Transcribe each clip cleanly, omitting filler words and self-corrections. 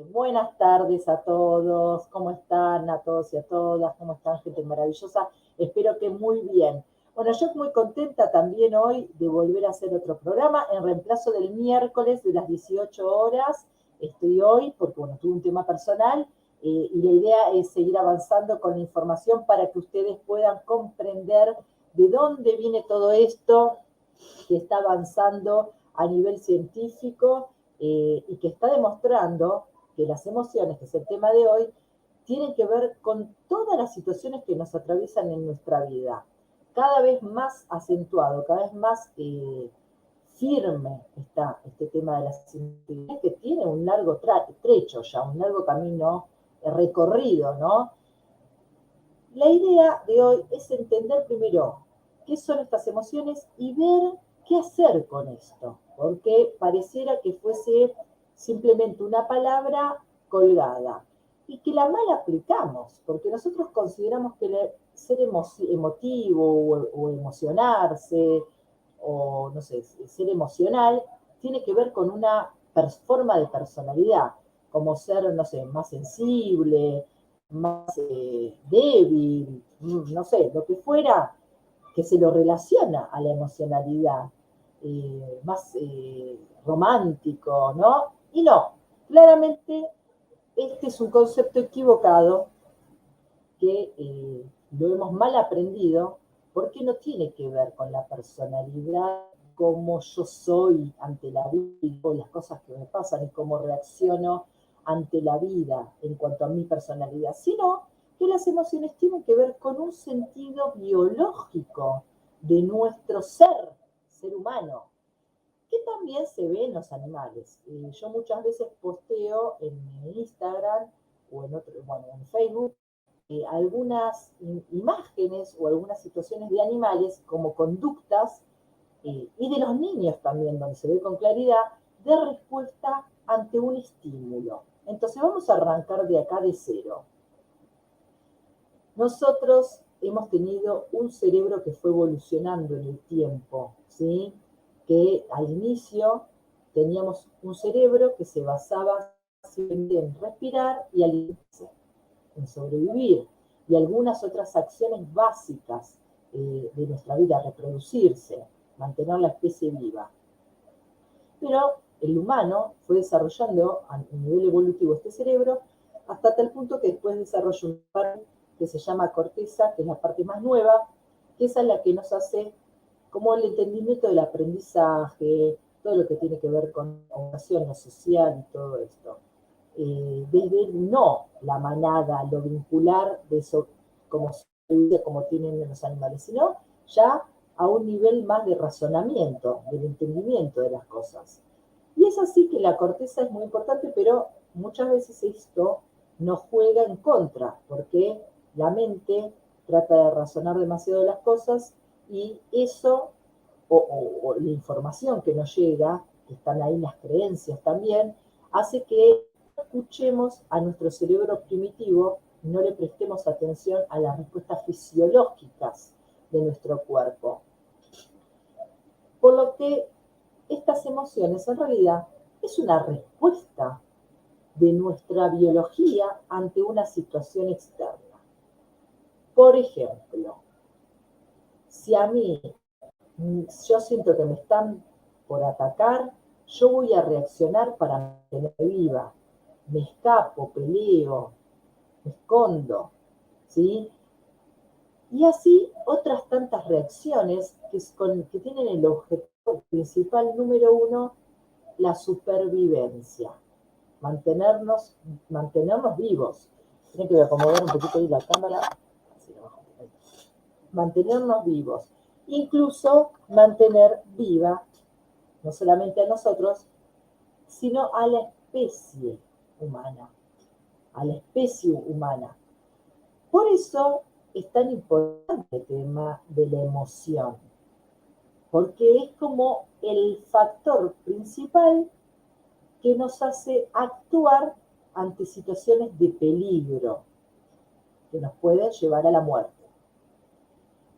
Buenas tardes a todos, ¿cómo están a todos y a todas? ¿Cómo están, gente maravillosa? Espero que muy bien. Bueno, yo muy contenta también hoy de volver a hacer otro programa en reemplazo del miércoles de las 18 horas. Estoy hoy porque, bueno, tuve un tema personal y la idea es seguir avanzando con la información para que ustedes puedan comprender de dónde viene todo esto que está avanzando a nivel científico y que está demostrando que las emociones, que es el tema de hoy, tienen que ver con todas las situaciones que nos atraviesan en nuestra vida. Cada vez más acentuado, cada vez más firme está este tema de las emociones, que tiene un largo trecho ya, un largo camino recorrido, ¿no? La idea de hoy es entender primero qué son estas emociones y ver qué hacer con esto, porque pareciera que fuese simplemente una palabra colgada y que la mal aplicamos, porque nosotros consideramos que ser emotivo o emocionarse o no sé, ser emocional tiene que ver con una forma de personalidad, como ser, no sé, más sensible, más débil, no sé, lo que fuera que se lo relaciona a la emocionalidad, más romántico, ¿no? Y no, claramente este es un concepto equivocado que lo hemos mal aprendido porque no tiene que ver con la personalidad, cómo yo soy ante la vida, las cosas que me pasan y cómo reacciono ante la vida en cuanto a mi personalidad, sino que las emociones tienen que ver con un sentido biológico de nuestro ser humano, que también se ve en los animales. Yo muchas veces posteo en mi Instagram o en otro, bueno, en Facebook, algunas imágenes o algunas situaciones de animales como conductas y de los niños también, donde se ve con claridad, de respuesta ante un estímulo. Entonces vamos a arrancar de acá de cero. Nosotros hemos tenido un cerebro que fue evolucionando en el tiempo, ¿sí? Que al inicio teníamos un cerebro que se basaba en respirar y alimentarse, en sobrevivir, y algunas otras acciones básicas de nuestra vida, reproducirse, mantener la especie viva. Pero el humano fue desarrollando a nivel evolutivo este cerebro hasta tal punto que después desarrolló un parte que se llama corteza, que es la parte más nueva, que esa es la que nos hace como el entendimiento del aprendizaje, todo lo que tiene que ver con la comunicación, lo social y todo esto. Desde no la manada, lo vincular de eso como tienen los animales, sino ya a un nivel más de razonamiento, del entendimiento de las cosas. Y es así que la corteza es muy importante, pero muchas veces esto nos juega en contra, porque la mente trata de razonar demasiado las cosas y eso, o la información que nos llega, que están ahí las creencias también, hace que escuchemos a nuestro cerebro primitivo, no le prestemos atención a las respuestas fisiológicas de nuestro cuerpo. Por lo que estas emociones en realidad es una respuesta de nuestra biología ante una situación externa. Por ejemplo, si a mí yo siento que me están por atacar, yo voy a reaccionar para mantenerme viva. Me escapo, peleo, me escondo, ¿sí? Y así otras tantas reacciones que tienen el objetivo principal número uno, la supervivencia, mantenernos vivos. Tienen que acomodar un poquito ahí la cámara. Mantenernos vivos. Incluso mantener viva, no solamente a nosotros, sino a la especie humana. A la especie humana. Por eso es tan importante el tema de la emoción, porque es como el factor principal que nos hace actuar ante situaciones de peligro que nos pueden llevar a la muerte.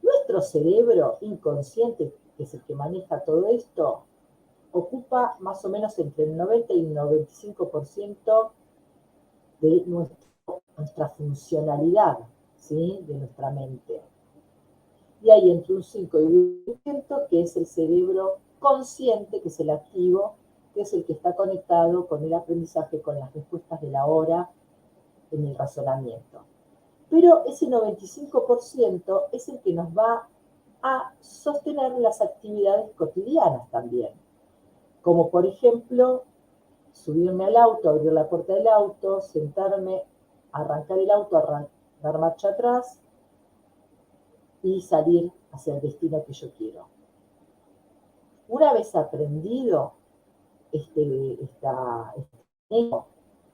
Nuestro cerebro inconsciente, que es el que maneja todo esto, ocupa más o menos entre el 90 y el 95% de nuestra funcionalidad, ¿sí? De nuestra mente. Y hay entre un 5 y un 10%, que es el cerebro consciente, que es el activo, que es el que está conectado con el aprendizaje, con las respuestas de la hora, en el razonamiento. Pero ese 95% es el que nos va a sostener las actividades cotidianas también, como por ejemplo subirme al auto, abrir la puerta del auto, sentarme, arrancar el auto, dar marcha atrás y salir hacia el destino que yo quiero. Una vez aprendido de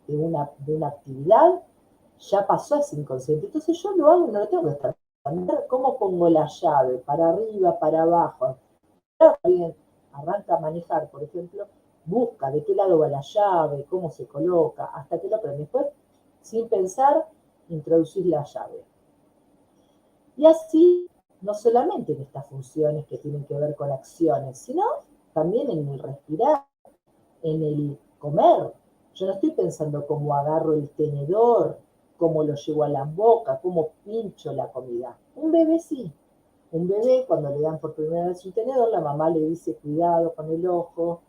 una actividad, ya pasó a ese inconsciente. Entonces yo lo hago y no lo tengo que estar pensando. ¿Cómo pongo la llave? Para arriba, para abajo. Alguien arranca a manejar, por ejemplo, busca de qué lado va la llave, cómo se coloca, hasta que lo aprende. Después, sin pensar, introducir la llave. Y así, no solamente en estas funciones que tienen que ver con acciones, sino también en el respirar, en el comer. Yo no estoy pensando cómo agarro el tenedor, cómo lo llevo a la boca, cómo pincho la comida. Un bebé sí. Un bebé, cuando le dan por primera vez un tenedor, la mamá le dice cuidado con el ojo,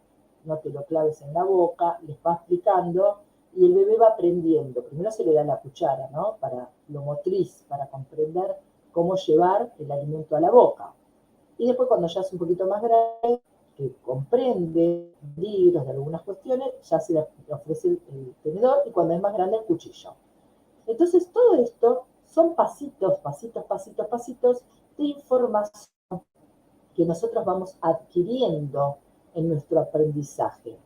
no te lo claves en la boca, les va explicando y el bebé va aprendiendo. Primero se le da la cuchara, ¿no? Para lo motriz, para comprender cómo llevar el alimento a la boca. Y después cuando ya es un poquito más grande, que comprende libros de algunas cuestiones, ya se le ofrece el tenedor y cuando es más grande el cuchillo. Entonces todo esto son pasitos, pasitos, pasitos, pasitos de información que nosotros vamos adquiriendo en nuestro aprendizaje.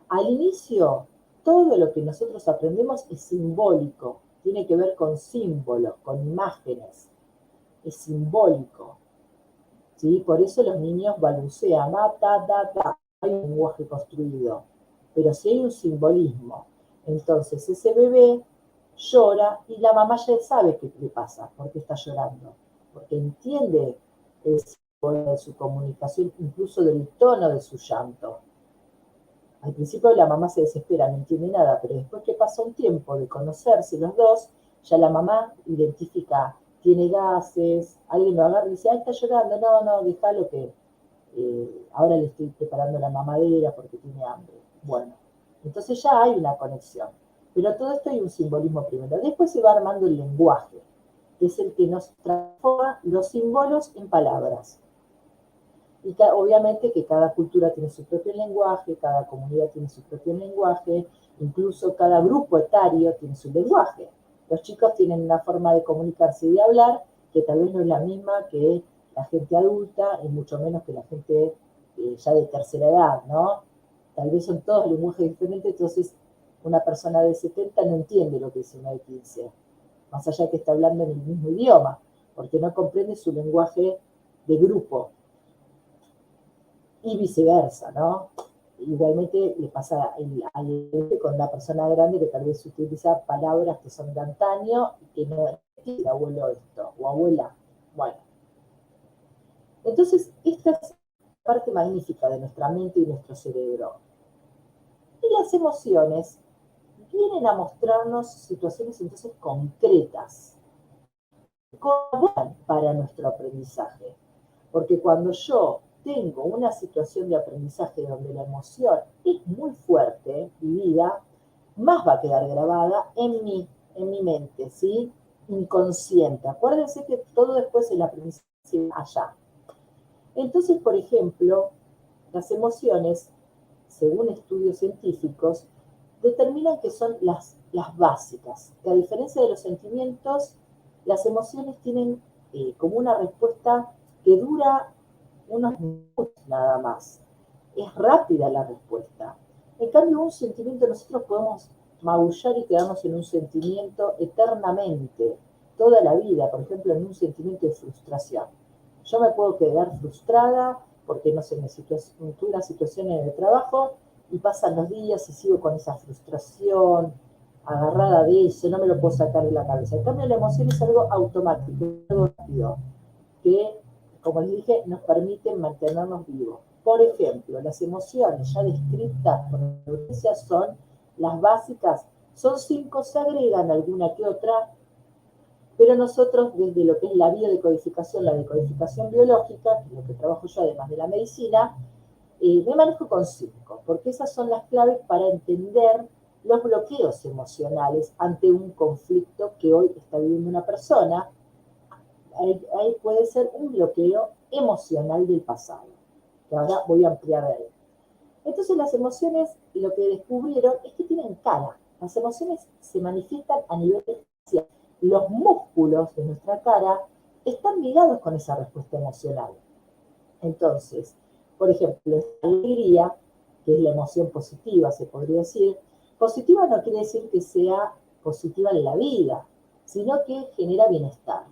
Al inicio, todo lo que nosotros aprendemos es simbólico, tiene que ver con símbolos, con imágenes, es simbólico. ¿Sí? Por eso los niños balbucean, hay un lenguaje construido, pero si hay un simbolismo, entonces ese bebé llora y la mamá ya sabe qué le pasa, por qué está llorando, porque entiende el símbolo de su comunicación, incluso del tono de su llanto. Al principio la mamá se desespera, no entiende nada, pero después que pasa un tiempo de conocerse los dos, ya la mamá identifica, tiene gases, alguien lo agarra y dice, está llorando, no, déjalo que ahora le estoy preparando la mamadera porque tiene hambre. Bueno, entonces ya hay una conexión. Pero todo esto hay un simbolismo primero. Después se va armando el lenguaje, que es el que nos transforma los símbolos en palabras. Y obviamente que cada cultura tiene su propio lenguaje, cada comunidad tiene su propio lenguaje, incluso cada grupo etario tiene su lenguaje. Los chicos tienen una forma de comunicarse y de hablar que tal vez no es la misma que la gente adulta y mucho menos que la gente ya de tercera edad, ¿no? Tal vez son todos lenguajes diferentes, entonces una persona de 70 no entiende lo que dice una de 15, más allá de que está hablando en el mismo idioma, porque no comprende su lenguaje de grupo. Y viceversa, ¿no? Igualmente le pasa con la persona grande que tal vez utiliza palabras que son de antaño y que no es abuelo esto, o abuela. Bueno. Entonces, esta es la parte magnífica de nuestra mente y nuestro cerebro. Y las emociones vienen a mostrarnos situaciones entonces concretas, para nuestro aprendizaje. Porque cuando yo tengo una situación de aprendizaje donde la emoción es muy fuerte, vivida, más va a quedar grabada en mi mente, ¿sí? Inconsciente. Acuérdense que todo después el aprendizaje allá. Entonces, por ejemplo, las emociones, según estudios científicos, determinan que son las básicas, que a diferencia de los sentimientos, las emociones tienen como una respuesta que dura unos minutos nada más. Es rápida la respuesta. En cambio, un sentimiento nosotros podemos magullar y quedarnos en un sentimiento eternamente, toda la vida, por ejemplo, en un sentimiento de frustración. Yo me puedo quedar frustrada porque, no sé, tuve una situación en el trabajo y pasan los días y sigo con esa frustración, agarrada de eso, no me lo puedo sacar de la cabeza. En cambio, la emoción es algo automático, algo rápido, que, como les dije, nos permiten mantenernos vivos. Por ejemplo, las emociones ya descritas por la neurociencia son las básicas, Son 5, se agregan alguna que otra, pero nosotros desde lo que es la biodecodificación, la decodificación biológica, que es lo que trabajo yo además de la medicina, me manejo con 5, porque esas son las claves para entender los bloqueos emocionales ante un conflicto que hoy está viviendo una persona. Ahí puede ser un bloqueo emocional del pasado, que ahora voy a ampliar de ahí. Entonces las emociones, lo que descubrieron es que tienen cara. Las emociones se manifiestan a nivel facial. Los músculos de nuestra cara están ligados con esa respuesta emocional. Entonces, por ejemplo, la alegría, que es la emoción positiva, se podría decir, positiva no quiere decir que sea positiva en la vida, sino que genera bienestar.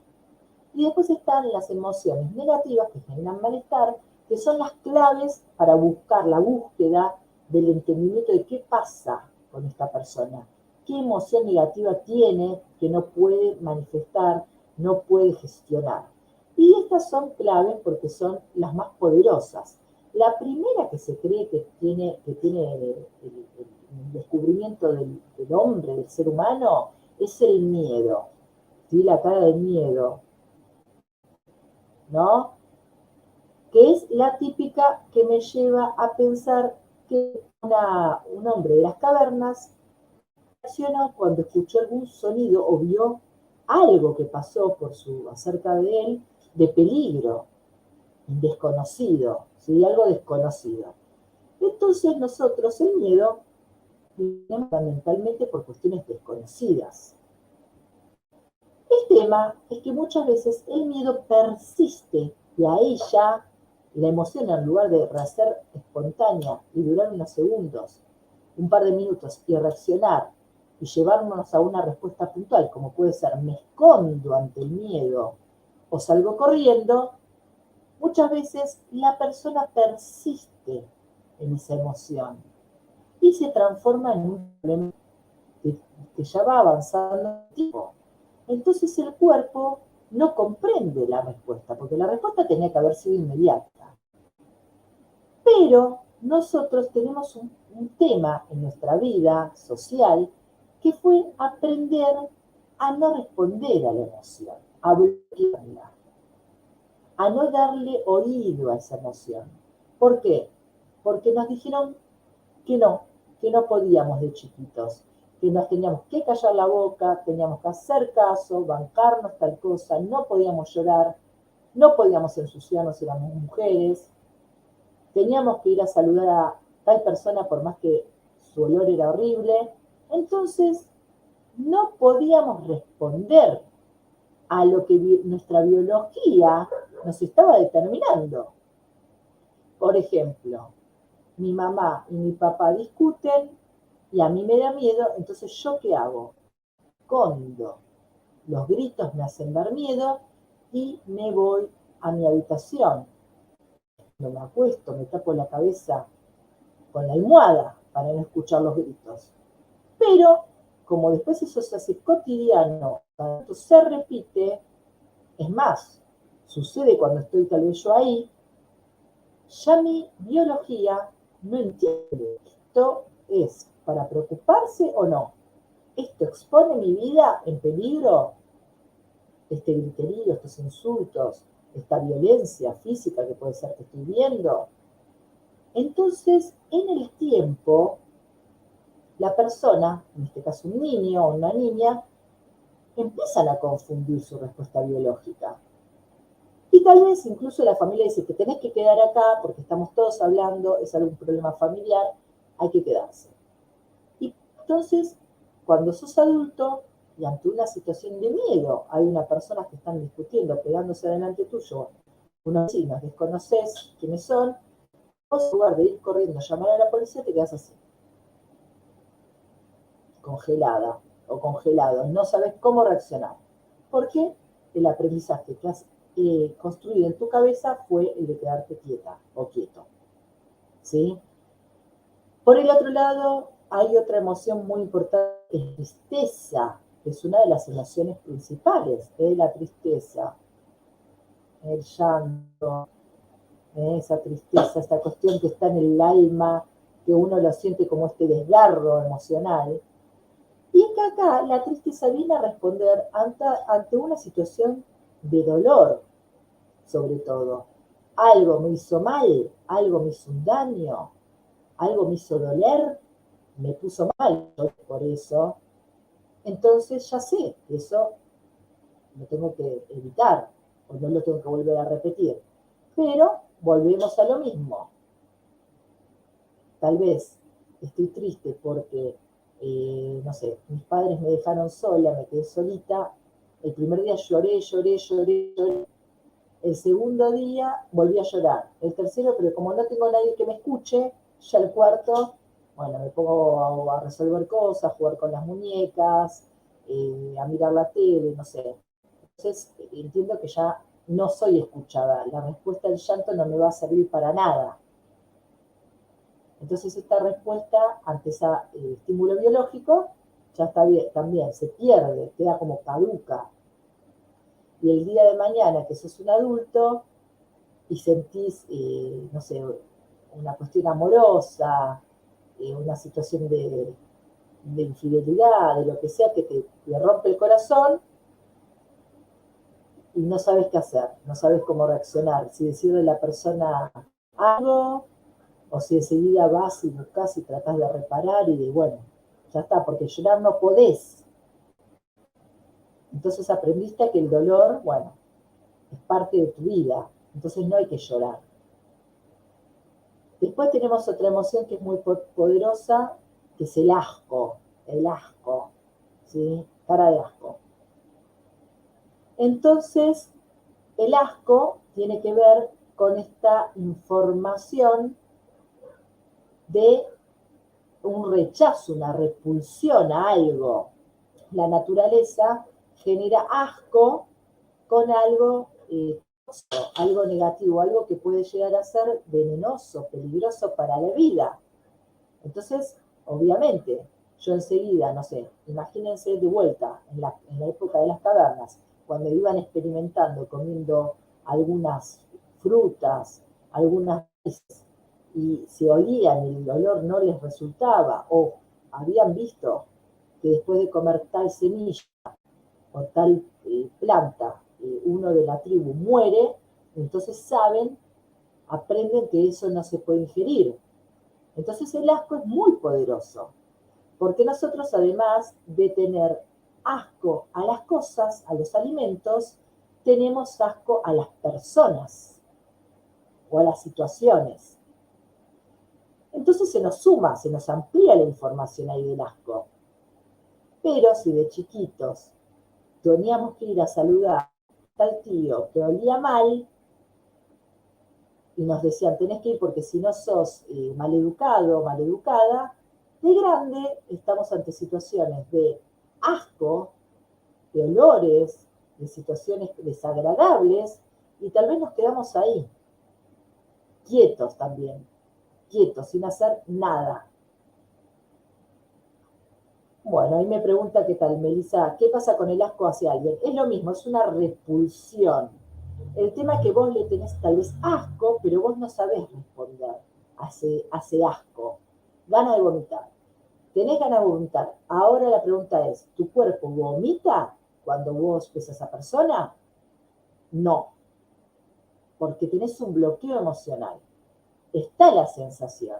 Y después están las emociones negativas que generan malestar, que son las claves para buscar la búsqueda del entendimiento de qué pasa con esta persona, qué emoción negativa tiene que no puede manifestar, no puede gestionar. Y estas son claves porque son las más poderosas. La primera que se cree que tiene el descubrimiento del hombre, del ser humano, es el miedo. ¿Sí? La cara del miedo, ¿no? Que es la típica que me lleva a pensar que un hombre de las cavernas reaccionó cuando escuchó algún sonido o vio algo que pasó acerca de él de peligro, desconocido, ¿sí? Algo desconocido. Entonces nosotros el miedo viene fundamentalmente por cuestiones desconocidas. El tema es que muchas veces el miedo persiste y ahí ya la emoción, en lugar de ser espontánea y durar unos segundos, un par de minutos y reaccionar y llevarnos a una respuesta puntual, como puede ser me escondo ante el miedo o salgo corriendo, muchas veces la persona persiste en esa emoción y se transforma en un problema que ya va avanzando en el tiempo. Entonces el cuerpo no comprende la respuesta, porque la respuesta tenía que haber sido inmediata. Pero nosotros tenemos un tema en nuestra vida social que fue aprender a no responder a la emoción, a bloquearla, a no darle oído a esa emoción. ¿Por qué? Porque nos dijeron que no podíamos de chiquitos, que nos teníamos que callar la boca, teníamos que hacer caso, bancarnos tal cosa, no podíamos llorar, no podíamos ensuciarnos si éramos mujeres, teníamos que ir a saludar a tal persona por más que su olor era horrible. Entonces, no podíamos responder a lo que nuestra biología nos estaba determinando. Por ejemplo, mi mamá y mi papá discuten y a mí me da miedo, entonces ¿yo qué hago? Escondo. Los gritos me hacen dar miedo y me voy a mi habitación. Me acuesto, me tapo la cabeza con la almohada para no escuchar los gritos. Pero, como después eso se hace cotidiano, cuando se repite, es más, sucede cuando estoy tal vez yo ahí, ya mi biología no entiende. ¿Esto es para preocuparse o no? ¿Esto expone mi vida en peligro? Este griterío, estos insultos, esta violencia física que puede ser que estoy viendo. Entonces, en el tiempo, la persona, en este caso un niño o una niña, empiezan a confundir su respuesta biológica. Y tal vez incluso la familia dice que tenés que quedar acá porque estamos todos hablando, es algún problema familiar, hay que quedarse. Y entonces, cuando sos adulto y ante una situación de miedo, hay una persona que están discutiendo, pegándose delante tuyo, unos vecinos, desconoces quiénes son, vos en lugar de ir corriendo a llamar a la policía, te quedás así, congelada o congelado, no sabes cómo reaccionar. Porque el aprendizaje que has construido en tu cabeza fue el de quedarte quieta o quieto. ¿Sí? Por el otro lado, hay otra emoción muy importante, que es tristeza, que es una de las emociones principales, la tristeza, el llanto, esa tristeza, esta cuestión que está en el alma, que uno lo siente como este desgarro emocional. Y acá la tristeza viene a responder ante una situación de dolor, sobre todo. Algo me hizo mal, algo me hizo un daño, algo me hizo doler, me puso mal por eso. Entonces ya sé que eso lo tengo que evitar o no lo tengo que volver a repetir. Pero volvemos a lo mismo. Tal vez estoy triste porque, no sé, mis padres me dejaron sola, me quedé solita. El primer día lloré. El segundo día volví a llorar. El tercero, pero como no tengo nadie que me escuche, ya el cuarto, bueno, me pongo a resolver cosas, a jugar con las muñecas, a mirar la tele, no sé. Entonces entiendo que ya no soy escuchada. La respuesta al llanto no me va a servir para nada. Entonces esta respuesta ante ese estímulo biológico ya está bien, también se pierde, queda como caduca. Y el día de mañana que sos un adulto y sentís, no sé, una cuestión amorosa, una situación de infidelidad, de lo que sea que te rompe el corazón, y no sabes qué hacer, no sabes cómo reaccionar, si decirle a la persona algo, o si enseguida vas y buscas y tratás de reparar y de, bueno, ya está, porque llorar no podés. Entonces aprendiste que el dolor, bueno, es parte de tu vida, entonces no hay que llorar. Después tenemos otra emoción que es muy poderosa, que es el asco, ¿sí? Cara de asco. Entonces, el asco tiene que ver con esta información de un rechazo, una repulsión a algo. La naturaleza genera asco con algo, algo negativo, algo que puede llegar a ser venenoso, peligroso para la vida. Entonces, obviamente, yo enseguida, no sé, imagínense de vuelta, en la época de las cavernas, cuando iban experimentando, comiendo algunas frutas, algunas veces, y se olían y el olor no les resultaba, o habían visto que después de comer tal semilla o tal planta, uno de la tribu muere, entonces saben, aprenden que eso no se puede ingerir. Entonces el asco es muy poderoso, porque nosotros además de tener asco a las cosas, a los alimentos, tenemos asco a las personas o a las situaciones. Entonces se nos suma, se nos amplía la información ahí del asco. Pero si de chiquitos teníamos que ir a saludar a tal tío que olía mal, y nos decían, tenés que ir porque si no sos maleducado, maleducada, de grande estamos ante situaciones de asco, de olores, de situaciones desagradables, y tal vez nos quedamos ahí, quietos también, quietos, sin hacer nada. Bueno, ahí me pregunta qué tal, Melissa, ¿qué pasa con el asco hacia alguien? Es lo mismo, es una repulsión. El tema es que vos le tenés tal vez asco, pero vos no sabés responder a ese asco. Gana de vomitar. Tenés ganas de vomitar. Ahora la pregunta es, ¿tu cuerpo vomita cuando vos ves a esa persona? No, porque tenés un bloqueo emocional. Está la sensación,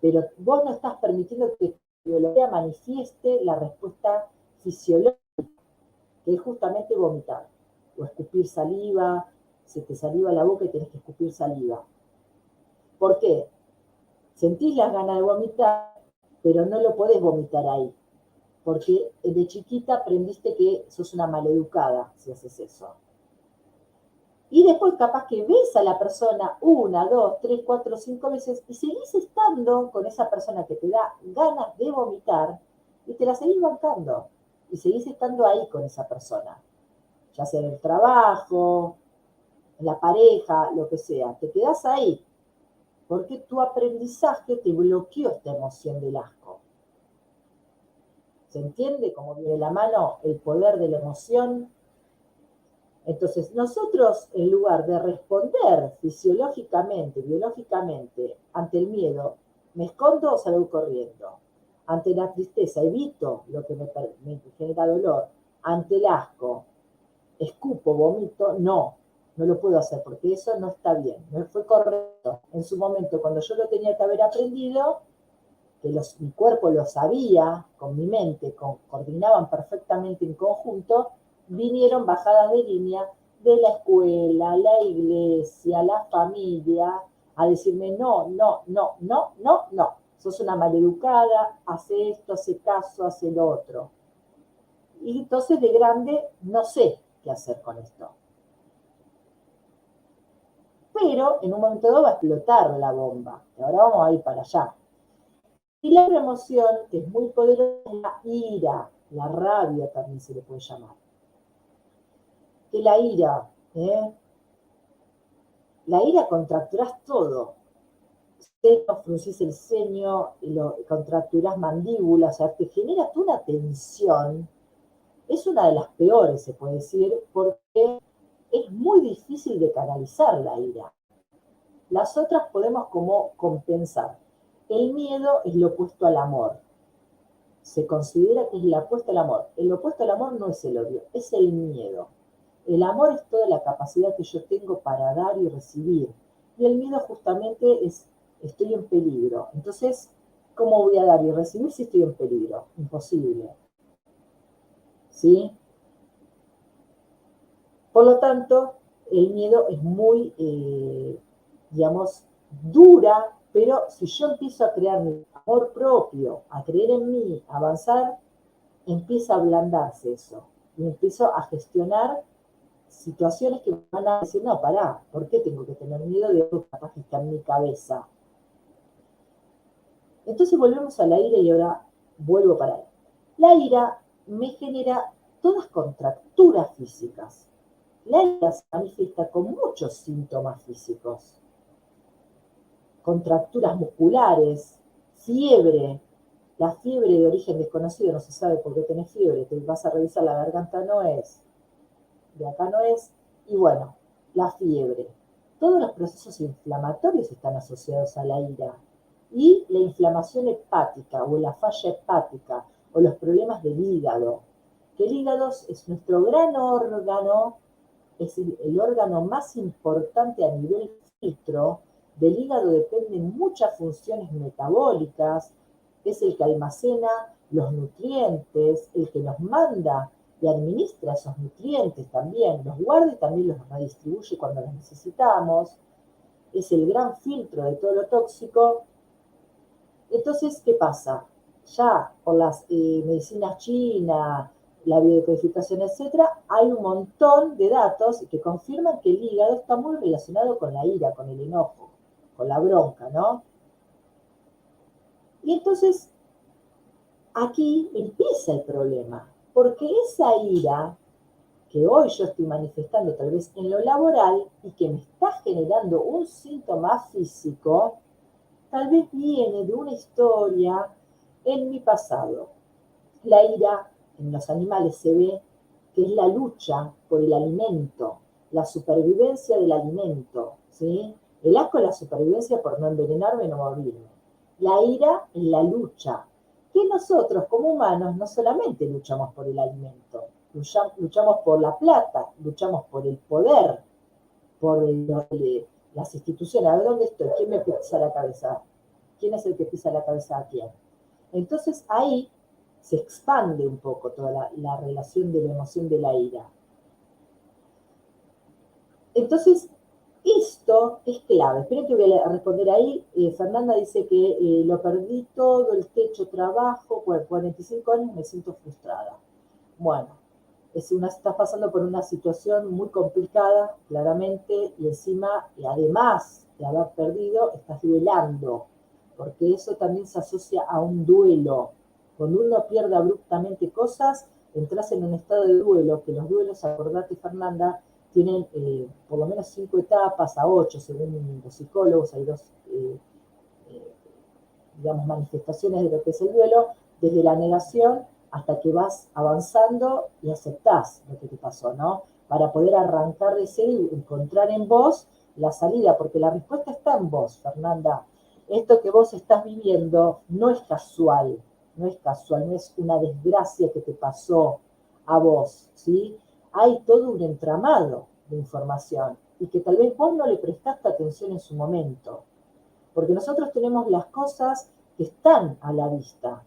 pero vos no estás permitiendo que tu biología manifieste la respuesta fisiológica, que es justamente vomitar, o escupir saliva, se te saliva la boca y tenés que escupir saliva. ¿Por qué? Sentís las ganas de vomitar, pero no lo podés vomitar ahí, porque de chiquita aprendiste que sos una maleducada si haces eso. Y después capaz que ves a la persona 1, 2, 3, 4, 5 veces y seguís estando con esa persona que te da ganas de vomitar y te la seguís bancando y seguís estando ahí con esa persona, ya sea en el trabajo, en la pareja, lo que sea, te quedás ahí porque tu aprendizaje te bloqueó esta emoción del asco. ¿Se entiende cómo viene la mano el poder de la emoción? Entonces, nosotros, en lugar de responder fisiológicamente, biológicamente, ante el miedo, ¿me escondo o salgo corriendo? ante la tristeza evito lo que me genera dolor, ante el asco escupo, vomito, no lo puedo hacer porque eso no está bien, no fue correcto. En su momento, cuando yo lo tenía que haber aprendido, que mi cuerpo lo sabía, con mi mente, coordinaban perfectamente en conjunto, vinieron bajadas de línea de la escuela, la iglesia, la familia, a decirme, no, no, no, no, no, no, sos una maleducada, hace esto, hace caso, hace lo otro. Y entonces de grande no sé qué hacer con esto. Pero en un momento dado va a explotar la bomba. Y ahora vamos a ir para allá. Y la otra emoción, que es muy poderosa, es la ira, la rabia también se le puede llamar. Que la ira contracturás todo. Fruncís el ceño, contracturás mandíbulas, o sea, te genera una tensión. Es una de las peores, se puede decir, porque es muy difícil de canalizar la ira. Las otras podemos como compensar. El miedo es lo opuesto al amor. Se considera que es lo opuesto al amor. El opuesto al amor no es el odio, es el miedo. El amor es toda la capacidad que yo tengo para dar y recibir. Y el miedo justamente es, estoy en peligro. Entonces, ¿cómo voy a dar y recibir si estoy en peligro? Imposible. ¿Sí? Por lo tanto, el miedo es muy, digamos, dura, pero si yo empiezo a crear mi amor propio, a creer en mí, a avanzar, empieza a ablandarse eso. Y empiezo a gestionar situaciones que me van a decir, no, pará, ¿por qué tengo que tener miedo de algo capaz que está en mi cabeza? Entonces volvemos a la ira y ahora vuelvo para ahí. La ira me genera todas contracturas físicas. La ira se manifiesta con muchos síntomas físicos. Contracturas musculares, fiebre. La fiebre de origen desconocido, no se sabe por qué tenés fiebre, te vas a revisar la garganta, no es, de acá no es, y bueno, la fiebre. Todos los procesos inflamatorios están asociados a la ira. Y la inflamación hepática o la falla hepática o los problemas del hígado. Que el hígado es nuestro gran órgano, es el órgano más importante a nivel filtro. Del hígado dependen muchas funciones metabólicas, es el que almacena los nutrientes, el que nos manda y administra esos nutrientes también, los guarda y también los redistribuye cuando los necesitamos, es el gran filtro de todo lo tóxico. Entonces, ¿qué pasa? Ya por las medicinas chinas, la biodecodificación, etcétera, hay un montón de datos que confirman que el hígado está muy relacionado con la ira, con el enojo, con la bronca, ¿no? Y entonces, aquí empieza el problema, porque esa ira que hoy yo estoy manifestando tal vez en lo laboral y que me está generando un síntoma físico, tal vez viene de una historia en mi pasado. La ira en los animales se ve que es la lucha por el alimento, la supervivencia del alimento, ¿sí? El asco es la supervivencia por no envenenarme, no morirme. La ira es la lucha, que nosotros como humanos no solamente luchamos por el alimento, luchamos por la plata, luchamos por el poder, por las instituciones. A ver, ¿dónde estoy? ¿Quién me pisa la cabeza? ¿Quién es el que pisa la cabeza a quién? Entonces ahí se expande un poco toda la relación de la emoción de la ira. Entonces, esto es clave. Esperen que voy a responder ahí. Fernanda dice que lo perdí todo, el techo, trabajo, 45 años, me siento frustrada. Bueno, estás pasando por una situación muy complicada, claramente, y encima, y además de haber perdido, estás duelando, porque eso también se asocia a un duelo. Cuando uno pierde abruptamente cosas, entras en un estado de duelo, que los duelos, acordate Fernanda, tienen por lo menos 5 etapas a 8, según los psicólogos, hay dos, digamos, manifestaciones de lo que es el duelo, desde la negación hasta que vas avanzando y aceptás lo que te pasó, ¿no? Para poder arrancar de ese y encontrar en vos la salida, porque la respuesta está en vos, Fernanda. Esto que vos estás viviendo no es casual, no es casual, no es una desgracia que te pasó a vos, ¿sí? Hay todo un entramado de información y que tal vez vos no le prestaste atención en su momento, porque nosotros tenemos las cosas que están a la vista,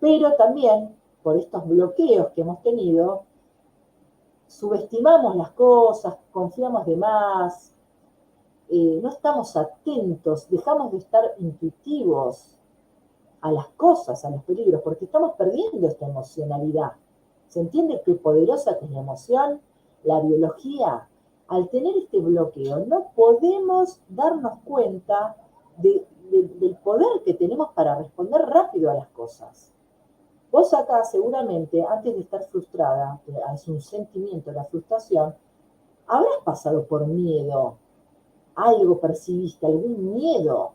pero también por estos bloqueos que hemos tenido, subestimamos las cosas, confiamos de más, no estamos atentos, dejamos de estar intuitivos a las cosas, a los peligros, porque estamos perdiendo esta emocionalidad. ¿Se entiende qué poderosa que es la emoción? La biología. Al tener este bloqueo, no podemos darnos cuenta del poder que tenemos para responder rápido a las cosas. Vos acá seguramente, antes de estar frustrada, que es un sentimiento, la frustración, habrás pasado por miedo, algo percibiste, algún miedo,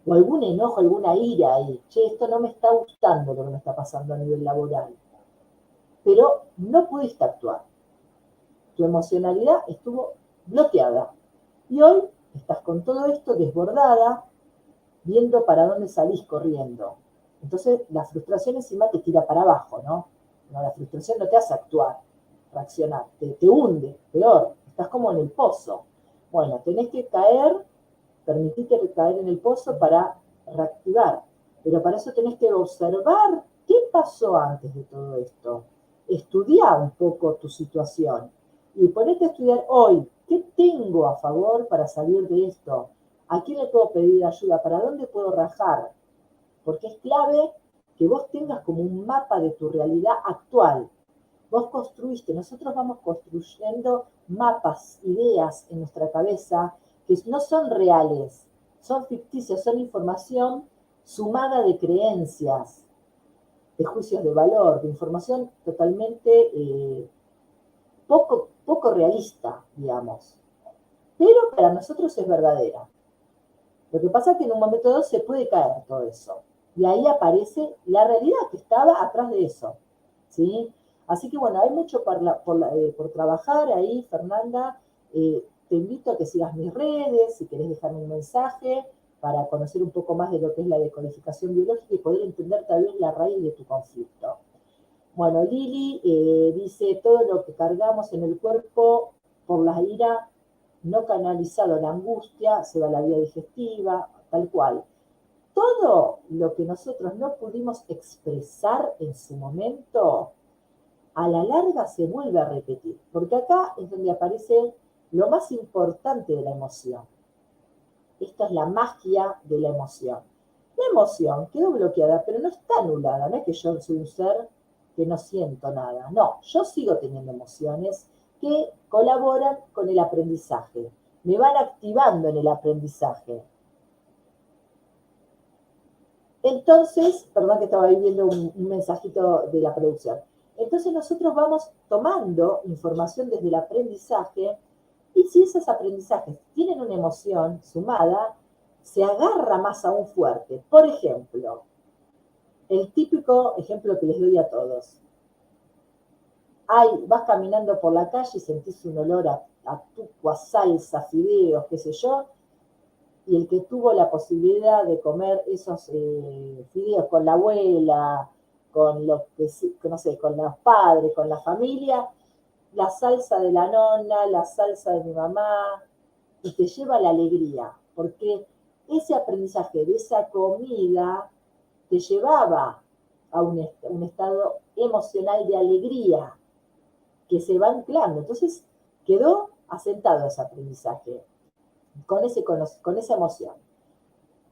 o algún enojo, alguna ira ahí. Che, esto no me está gustando lo que me está pasando a nivel laboral. Pero no pudiste actuar. Tu emocionalidad estuvo bloqueada. Y hoy estás con todo esto desbordada, viendo para dónde salís corriendo. Entonces la frustración encima te tira para abajo, ¿no? No, la frustración no te hace actuar, reaccionar, te hunde, peor, estás como en el pozo. Bueno, tenés que caer, permitirte caer en el pozo para reactivar, pero para eso tenés que observar qué pasó antes de todo esto, estudiar un poco tu situación y ponerte a estudiar hoy, ¿qué tengo a favor para salir de esto? ¿A quién le puedo pedir ayuda? ¿Para dónde puedo rajar? Porque es clave que vos tengas como un mapa de tu realidad actual. Vos construiste, nosotros vamos construyendo mapas, ideas en nuestra cabeza que no son reales, son ficticias, son información sumada de creencias, de juicios de valor, de información totalmente poco realista, digamos. Pero para nosotros es verdadera. Lo que pasa es que en un momento dado se puede caer todo eso. Y ahí aparece la realidad que estaba atrás de eso. ¿Sí? Así que bueno, hay mucho por trabajar ahí, Fernanda. Te invito a que sigas mis redes, si querés dejarme un mensaje, para conocer un poco más de lo que es la decodificación biológica y poder entender tal vez la raíz de tu conflicto. Bueno, Lili dice, todo lo que cargamos en el cuerpo por la ira no canalizado, la angustia, se va a la vía digestiva, tal cual. Todo lo que nosotros no pudimos expresar en su momento, a la larga se vuelve a repetir, porque acá es donde aparece lo más importante de la emoción. Esta es la magia de la emoción. La emoción quedó bloqueada, pero no está anulada, no es que yo soy un ser que no siento nada, no, yo sigo teniendo emociones que colaboran con el aprendizaje, me van activando en el aprendizaje. Entonces, perdón que estaba ahí viendo un mensajito de la producción. Entonces nosotros vamos tomando información desde el aprendizaje y si esos aprendizajes tienen una emoción sumada, se agarra más aún fuerte. Por ejemplo, el típico ejemplo que les doy a todos. Vas caminando por la calle y sentís un olor a tuco, a salsa, fideos, qué sé yo, y el que tuvo la posibilidad de comer esos fideos con la abuela, con los que, no sé, con los padres, con la familia, la salsa de la nona, la salsa de mi mamá, y te lleva la alegría, porque ese aprendizaje de esa comida te llevaba a un estado emocional de alegría que se va anclando. Entonces quedó asentado ese aprendizaje con esa emoción.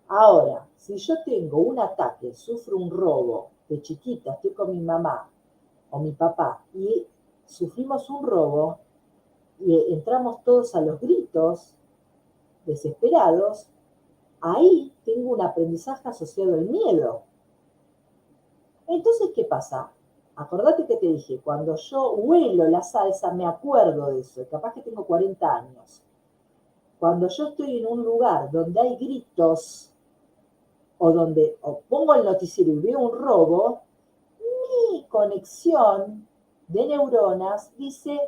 Ahora, si yo tengo un ataque, sufro un robo de chiquita, estoy con mi mamá o mi papá y sufrimos un robo y entramos todos a los gritos, desesperados, ahí tengo un aprendizaje asociado al miedo. Entonces, ¿qué pasa? Acordate que te dije, cuando yo huelo la salsa, me acuerdo de eso, capaz que tengo 40 años. Cuando yo estoy en un lugar donde hay gritos, o pongo el noticiero y veo un robo, mi conexión de neuronas dice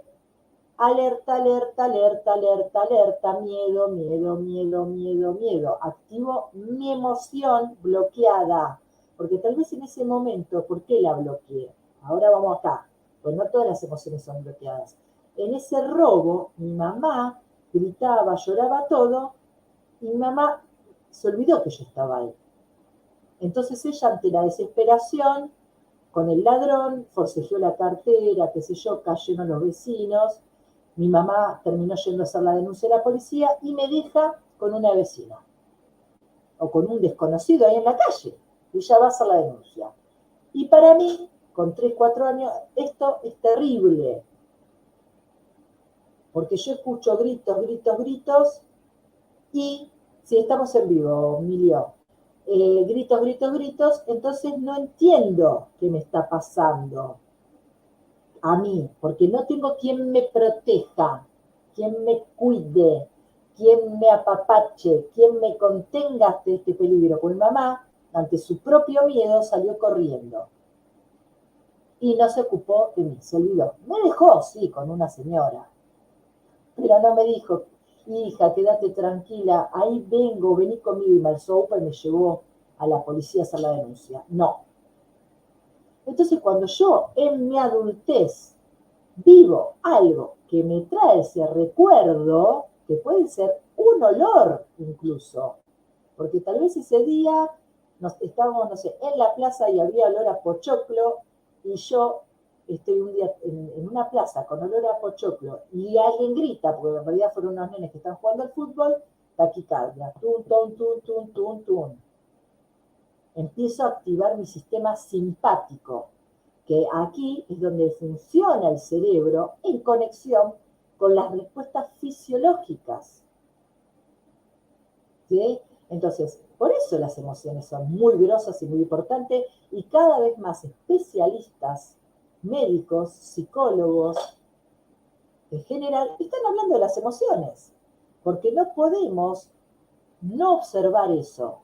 alerta, alerta, alerta, alerta, alerta, miedo, miedo, miedo, miedo, miedo. Activo mi emoción bloqueada. Porque tal vez en ese momento, ¿por qué la bloqueé? Ahora vamos acá, pues no todas las emociones son bloqueadas. En ese robo, mi mamá gritaba, lloraba todo, y mi mamá se olvidó que yo estaba ahí. Entonces ella, ante la desesperación, con el ladrón, forcejeó la cartera, qué sé yo, cayeron los vecinos, mi mamá terminó yendo a hacer la denuncia a la policía y me deja con una vecina o con un desconocido ahí en la calle, y ella va a hacer la denuncia. Y para mí, con 3, 4 años, esto es terrible, porque yo escucho gritos, gritos, gritos, y si estamos en vivo, Emilio, gritos, gritos, gritos, entonces no entiendo qué me está pasando a mí, porque no tengo quien me proteja, quien me cuide, quien me apapache, quien me contenga ante este peligro. Pues mamá, ante su propio miedo, salió corriendo y no se ocupó de mí, se olvidó. Me dejó, sí, con una señora, pero no me dijo, hija, quédate tranquila, ahí vengo, vení conmigo, y me alzó y me llevó a la policía a hacer la denuncia. No. Entonces, cuando yo en mi adultez vivo algo que me trae ese recuerdo, que puede ser un olor incluso, porque tal vez ese día estábamos, no sé, en la plaza y había olor a pochoclo, y yo estoy un día en una plaza con olor a pochoclo y alguien grita, porque en realidad fueron unos nenes que están jugando al fútbol, taquicardia, tun, tun, tun, tun, tun, tun. Empiezo a activar mi sistema simpático, que aquí es donde funciona el cerebro en conexión con las respuestas fisiológicas. ¿Sí? Entonces, por eso las emociones son muy grosas y muy importantes, y cada vez más especialistas, médicos, psicólogos, en general, están hablando de las emociones, porque no podemos no observar eso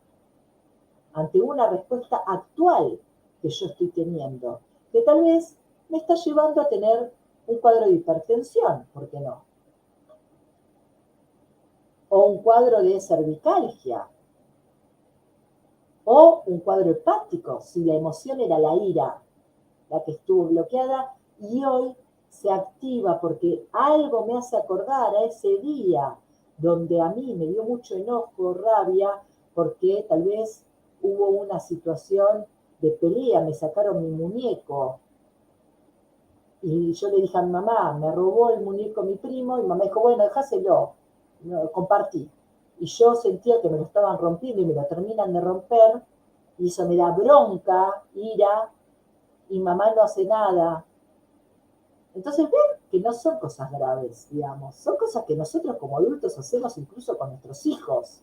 ante una respuesta actual que yo estoy teniendo, que tal vez me está llevando a tener un cuadro de hipertensión, ¿por qué no? O un cuadro de cervicalgia, o un cuadro hepático, si la emoción era la ira, la que estuvo bloqueada, y hoy se activa porque algo me hace acordar a ese día donde a mí me dio mucho enojo, rabia, porque tal vez hubo una situación de pelea, me sacaron mi muñeco, y yo le dije a mi mamá, me robó el muñeco mi primo, y mamá dijo, bueno, dejáselo, no, compartí. Y yo sentía que me lo estaban rompiendo y me lo terminan de romper, y eso me da bronca, ira, y mamá no hace nada. Entonces ven que no son cosas graves, digamos, son cosas que nosotros como adultos hacemos incluso con nuestros hijos.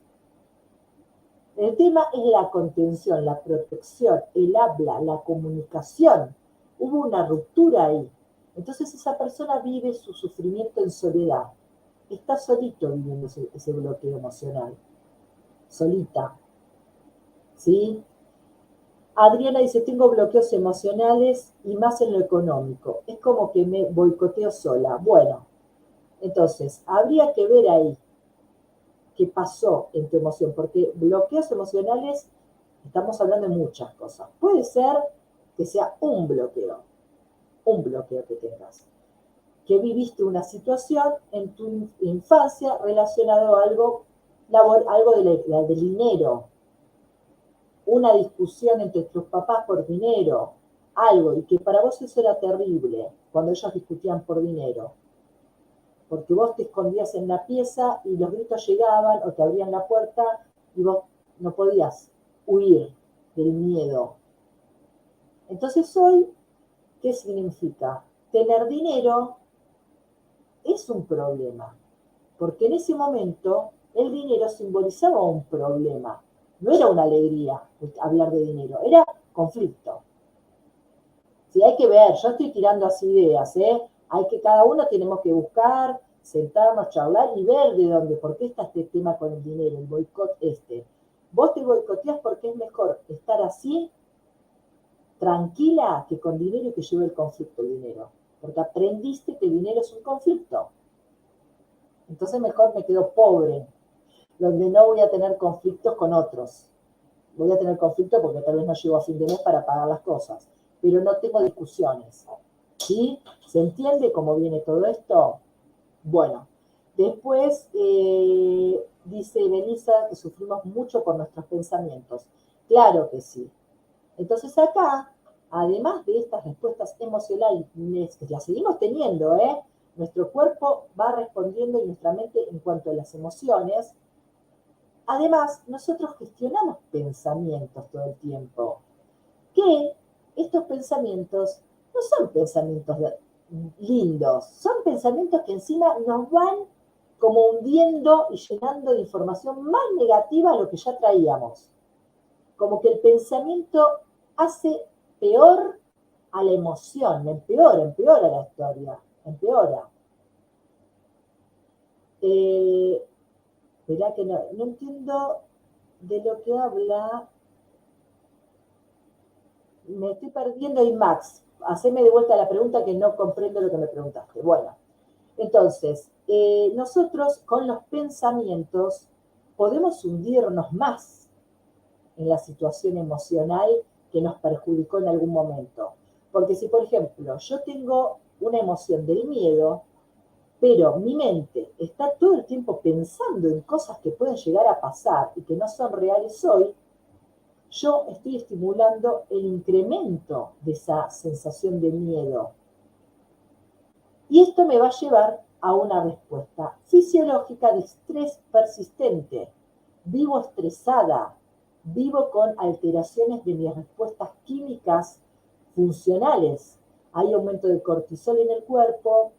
El tema es la contención, la protección, el habla, la comunicación. Hubo una ruptura ahí. Entonces esa persona vive su sufrimiento en soledad. Está solito viviendo ese bloqueo emocional. Solita. ¿Sí? Adriana dice, tengo bloqueos emocionales y más en lo económico. Es como que me boicoteo sola. Bueno, entonces, habría que ver ahí qué pasó en tu emoción, porque bloqueos emocionales, estamos hablando de muchas cosas. Puede ser que sea un bloqueo que tengas, que viviste una situación en tu infancia relacionado a algo, algo del dinero, una discusión entre tus papás por dinero, algo, y que para vos eso era terrible, cuando ellos discutían por dinero, porque vos te escondías en la pieza y los gritos llegaban o te abrían la puerta y vos no podías huir del miedo. Entonces hoy, ¿qué significa? Tener dinero es un problema, porque en ese momento el dinero simbolizaba un problema, no era una alegría hablar de dinero, era conflicto. Sí, hay que ver, yo estoy tirando así ideas, ¿eh? Hay que, cada uno tenemos que buscar, sentarnos, charlar y ver de dónde, por qué está este tema con el dinero, el boicot este. Vos te boicoteás porque es mejor estar así, tranquila, que con dinero y que lleve el conflicto el dinero. Porque aprendiste que el dinero es un conflicto. Entonces mejor me quedo pobre, donde no voy a tener conflictos con otros. voy a tener conflicto porque tal vez no llego a fin de mes para pagar las cosas, pero no tengo discusiones. ¿Sí? ¿Se entiende cómo viene todo esto? Bueno, después dice Melissa que sufrimos mucho por nuestros pensamientos. Claro que sí. Entonces acá, además de estas respuestas emocionales que las seguimos teniendo, nuestro cuerpo va respondiendo y nuestra mente en cuanto a las emociones. Además, nosotros gestionamos pensamientos todo el tiempo, que estos pensamientos no son pensamientos lindos, son pensamientos que encima nos van como hundiendo y llenando de información más negativa a lo que ya traíamos. Como que el pensamiento hace peor a la emoción, empeora la historia, empeora. Verá que no entiendo de lo que habla. Me estoy perdiendo y Max, haceme de vuelta la pregunta que no comprendo lo que me preguntaste. Bueno, entonces, nosotros con los pensamientos podemos hundirnos más en la situación emocional que nos perjudicó en algún momento. Porque si, por ejemplo, yo tengo una emoción del miedo, pero mi mente está todo el tiempo pensando en cosas que pueden llegar a pasar y que no son reales hoy, yo estoy estimulando el incremento de esa sensación de miedo. Y esto me va a llevar a una respuesta fisiológica de estrés persistente. Vivo estresada, vivo con alteraciones de mis respuestas químicas funcionales. Hay aumento de cortisol en el cuerpo.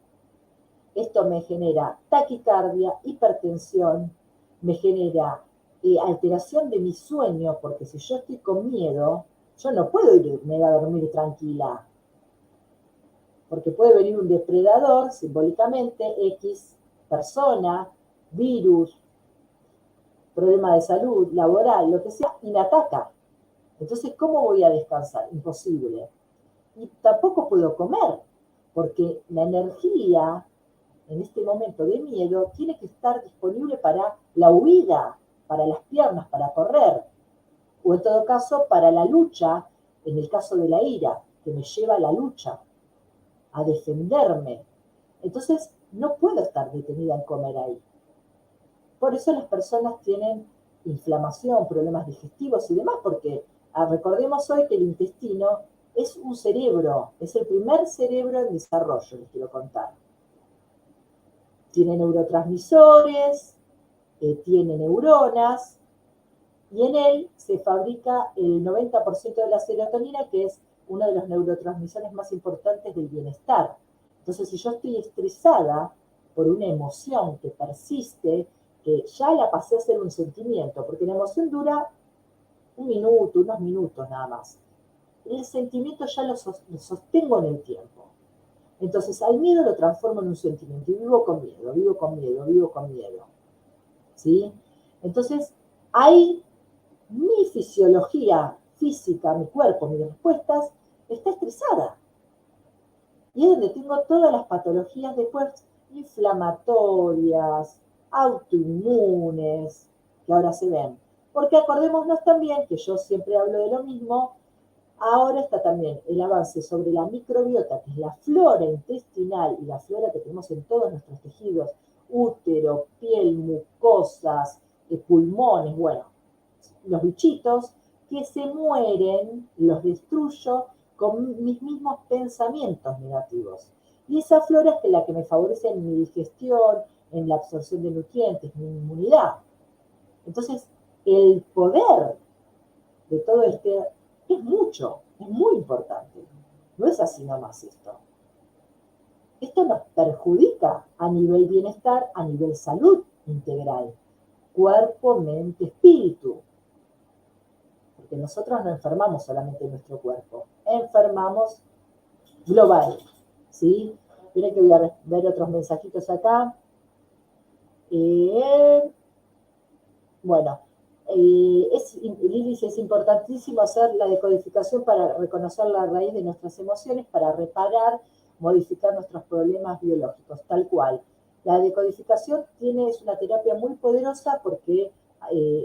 Esto me genera taquicardia, hipertensión, me genera alteración de mi sueño, porque si yo estoy con miedo, yo no puedo irme a dormir tranquila, porque puede venir un depredador, simbólicamente, X persona, virus, problema de salud, laboral, lo que sea, y me ataca. Entonces, ¿cómo voy a descansar? Imposible. Y tampoco puedo comer, porque la energía en este momento de miedo tiene que estar disponible para la huida, para las piernas, para correr, o en todo caso para la lucha, en el caso de la ira, que me lleva a la lucha, a defenderme. Entonces, no puedo estar detenida en comer ahí. Por eso las personas tienen inflamación, problemas digestivos y demás, porque recordemos hoy que el intestino es un cerebro, es el primer cerebro en desarrollo, les quiero contar. Tiene neurotransmisores, tiene neuronas, y en él se fabrica el 90% de la serotonina, que es uno de los neurotransmisores más importantes del bienestar. Entonces, si yo estoy estresada por una emoción que persiste, que ya la pasé a ser un sentimiento, porque la emoción dura un minuto, unos minutos nada más. El sentimiento ya lo sostengo en el tiempo. Entonces, al miedo lo transformo en un sentimiento y vivo con miedo, vivo con miedo, vivo con miedo. ¿Sí? Entonces, ahí mi fisiología física, mi cuerpo, mis respuestas, está estresada. Y es donde tengo todas las patologías después inflamatorias, autoinmunes, que ahora se ven. Porque acordémonos también, que yo siempre hablo de lo mismo, ahora está también el avance sobre la microbiota, que es la flora intestinal y la flora que tenemos en todos nuestros tejidos, útero, piel, mucosas, pulmones, bueno, los bichitos que se mueren, los destruyo con mis mismos pensamientos negativos. Y esa flora es la que me favorece en mi digestión, en la absorción de nutrientes, en mi inmunidad. Entonces, el poder de todo este es mucho, es muy importante. No es así nomás esto. Esto nos perjudica a nivel bienestar, a nivel salud integral. Cuerpo, mente, espíritu. Porque nosotros no enfermamos solamente nuestro cuerpo, enfermamos global, ¿sí? Miren que voy a ver otros mensajitos acá. Bueno, Lili dice, es importantísimo hacer la decodificación para reconocer la raíz de nuestras emociones, para reparar, modificar nuestros problemas biológicos, tal cual. La decodificación es una terapia muy poderosa porque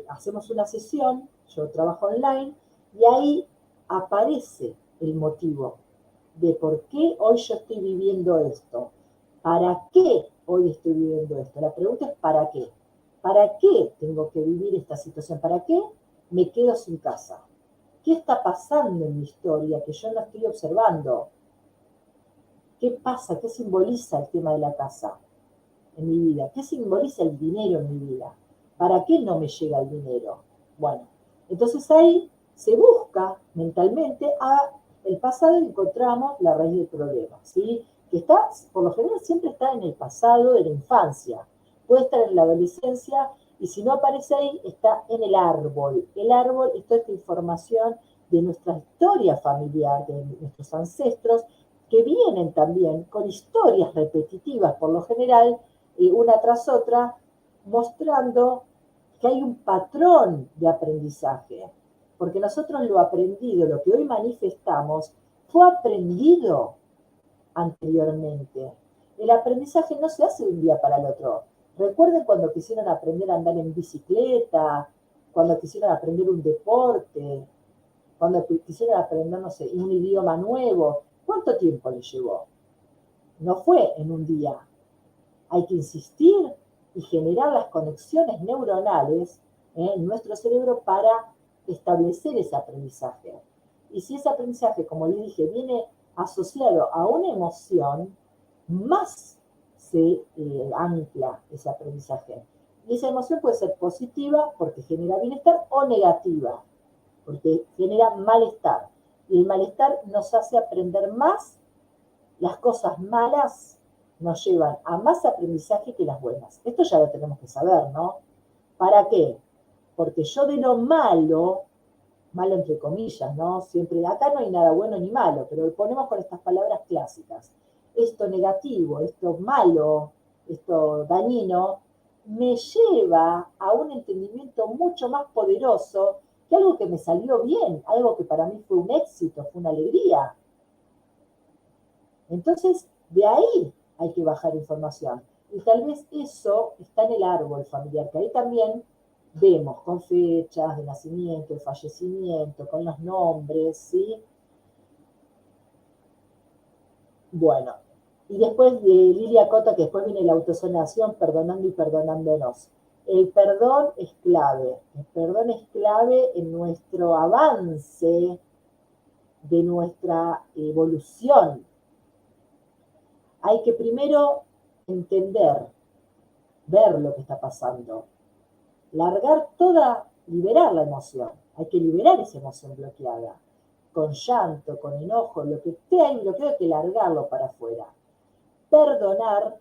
hacemos una sesión, yo trabajo online, y ahí aparece el motivo de por qué hoy yo estoy viviendo esto. ¿Para qué hoy estoy viviendo esto? La pregunta es ¿para qué? ¿Para qué tengo que vivir esta situación? ¿Para qué me quedo sin casa? ¿Qué está pasando en mi historia que yo no estoy observando? ¿Qué pasa? ¿Qué simboliza el tema de la casa en mi vida? ¿Qué simboliza el dinero en mi vida? ¿Para qué no me llega el dinero? Bueno, entonces ahí se busca mentalmente a el pasado y encontramos la raíz del problema, ¿sí? Que está, por lo general, siempre está en el pasado de la infancia. Puede estar en la adolescencia y si no aparece ahí, está en el árbol. El árbol es toda esta información de nuestra historia familiar, de nuestros ancestros, que vienen también con historias repetitivas, por lo general, una tras otra, mostrando que hay un patrón de aprendizaje, porque nosotros lo aprendido, lo que hoy manifestamos, fue aprendido anteriormente. El aprendizaje no se hace de un día para el otro. Recuerden cuando quisieron aprender a andar en bicicleta, cuando quisieron aprender un deporte, cuando quisieron aprender, no sé, un idioma nuevo. ¿Cuánto tiempo les llevó? No fue en un día. Hay que insistir y generar las conexiones neuronales en nuestro cerebro para establecer ese aprendizaje. Y si ese aprendizaje, como les dije, viene asociado a una emoción, más se ancla ese aprendizaje. Y esa emoción puede ser positiva porque genera bienestar o negativa porque genera malestar. Y el malestar nos hace aprender más. Las cosas malas nos llevan a más aprendizaje que las buenas. Esto ya lo tenemos que saber, ¿no? ¿Para qué? Porque yo de lo malo, malo entre comillas, ¿no? Siempre, acá no hay nada bueno ni malo, pero lo ponemos con estas palabras clásicas. Esto negativo, esto malo, esto dañino, me lleva a un entendimiento mucho más poderoso que algo que me salió bien, algo que para mí fue un éxito, fue una alegría. Entonces, de ahí hay que bajar información. Y tal vez eso está en el árbol familiar, que ahí también vemos con fechas de nacimiento, de fallecimiento, con los nombres, ¿sí? Bueno, y después de Lilia Cota, que después viene la autosanación, perdonando y perdonándonos. El perdón es clave, el perdón es clave en nuestro avance, de nuestra evolución. Hay que primero entender, ver lo que está pasando, largar toda, liberar la emoción. Hay que liberar esa emoción bloqueada, con llanto, con enojo, lo que esté ahí bloqueado hay que largarlo para afuera. Perdonar,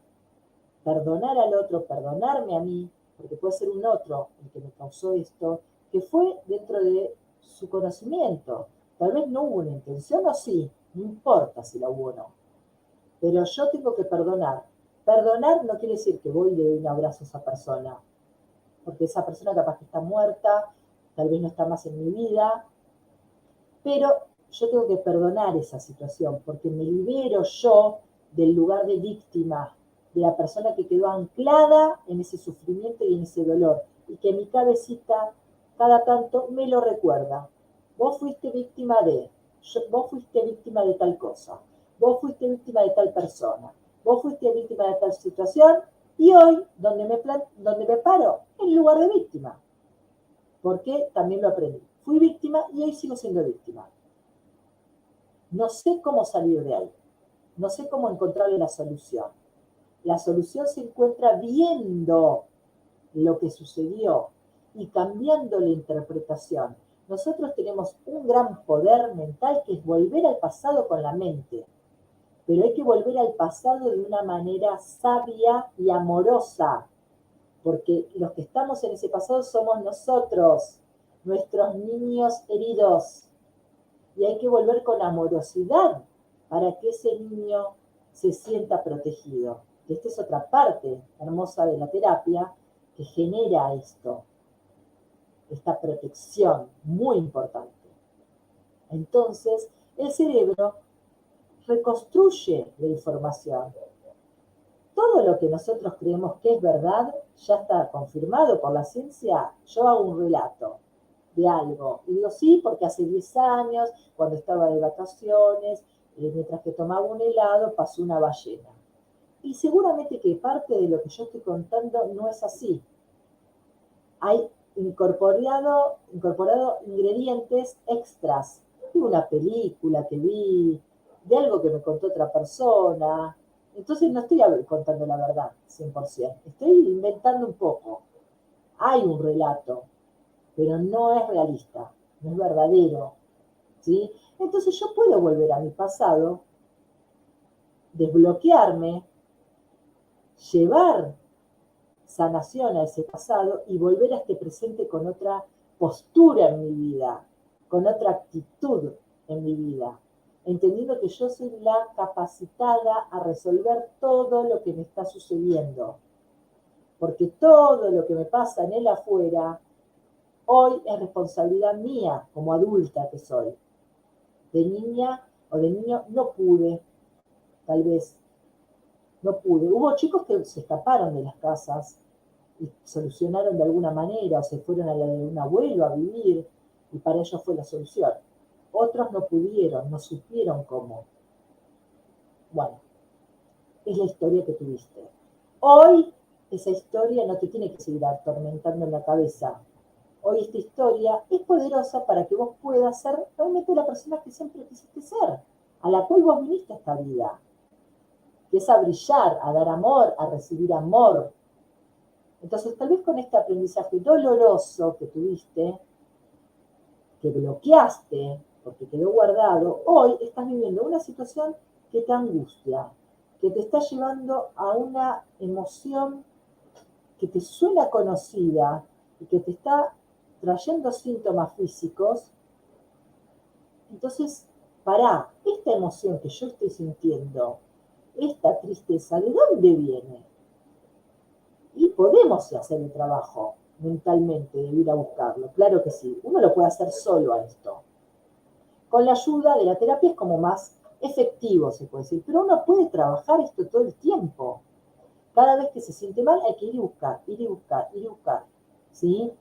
perdonar al otro, perdonarme a mí, porque puede ser un otro el que me causó esto, que fue dentro de su conocimiento. Tal vez no hubo una intención o sí, no importa si la hubo o no. Pero yo tengo que perdonar. Perdonar no quiere decir que voy y le doy un abrazo a esa persona, porque esa persona capaz que está muerta, tal vez no está más en mi vida, pero yo tengo que perdonar esa situación, porque me libero yo del lugar de víctima, de la persona que quedó anclada en ese sufrimiento y en ese dolor, y que mi cabecita cada tanto me lo recuerda. Vos fuiste víctima de, vos fuiste víctima de tal cosa, vos fuiste víctima de tal persona, vos fuiste víctima de tal situación, y hoy, donde me paro, en lugar de víctima, porque también lo aprendí. Fui víctima y hoy sigo siendo víctima. No sé cómo salir de ahí. No sé cómo encontrarle la solución. La solución se encuentra viendo lo que sucedió y cambiando la interpretación. Nosotros tenemos un gran poder mental que es volver al pasado con la mente, pero hay que volver al pasado de una manera sabia y amorosa, porque los que estamos en ese pasado somos nosotros, nuestros niños heridos, y hay que volver con amorosidad para que ese niño se sienta protegido. Esta es otra parte hermosa de la terapia que genera esto, esta protección muy importante. Entonces, el cerebro reconstruye la información. Todo lo que nosotros creemos que es verdad ya está confirmado por la ciencia. Yo hago un relato de algo. Y digo, sí, porque hace 10 años, cuando estaba de vacaciones, mientras que tomaba un helado, pasó una ballena. Y seguramente que parte de lo que yo estoy contando no es así. Hay incorporado ingredientes extras de una película que vi, de algo que me contó otra persona. Entonces no estoy contando la verdad, 100%. Estoy inventando un poco. Hay un relato, pero no es realista, no es verdadero, ¿sí? Entonces yo puedo volver a mi pasado, desbloquearme, llevar sanación a ese pasado y volver a este presente con otra postura en mi vida, con otra actitud en mi vida, entendiendo que yo soy la capacitada a resolver todo lo que me está sucediendo, porque todo lo que me pasa en el afuera hoy es responsabilidad mía como adulta que soy. De niña o de niño no pude, tal vez, no pude. Hubo chicos que se escaparon de las casas y solucionaron de alguna manera, o se fueron a la de un abuelo a vivir, y para ellos fue la solución. Otros no pudieron, no supieron cómo. Bueno, es la historia que tuviste. Hoy esa historia no te tiene que seguir atormentando en la cabeza. Hoy esta historia es poderosa para que vos puedas ser realmente la persona que siempre quisiste ser, a la cual vos viniste a esta vida, que es a brillar, a dar amor, a recibir amor. Entonces, tal vez con este aprendizaje doloroso que tuviste, que bloqueaste, porque quedó guardado, hoy estás viviendo una situación que te angustia, que te está llevando a una emoción que te suena conocida y que te está trayendo síntomas físicos. Entonces, pará, esta emoción que yo estoy sintiendo, esta tristeza, ¿de dónde viene? Y podemos hacer el trabajo mentalmente de ir a buscarlo, claro que sí. Uno lo puede hacer solo a esto. Con la ayuda de la terapia es como más efectivo, se puede decir, pero uno puede trabajar esto todo el tiempo. Cada vez que se siente mal hay que ir y buscar, ir y buscar, ir y buscar, ¿sí?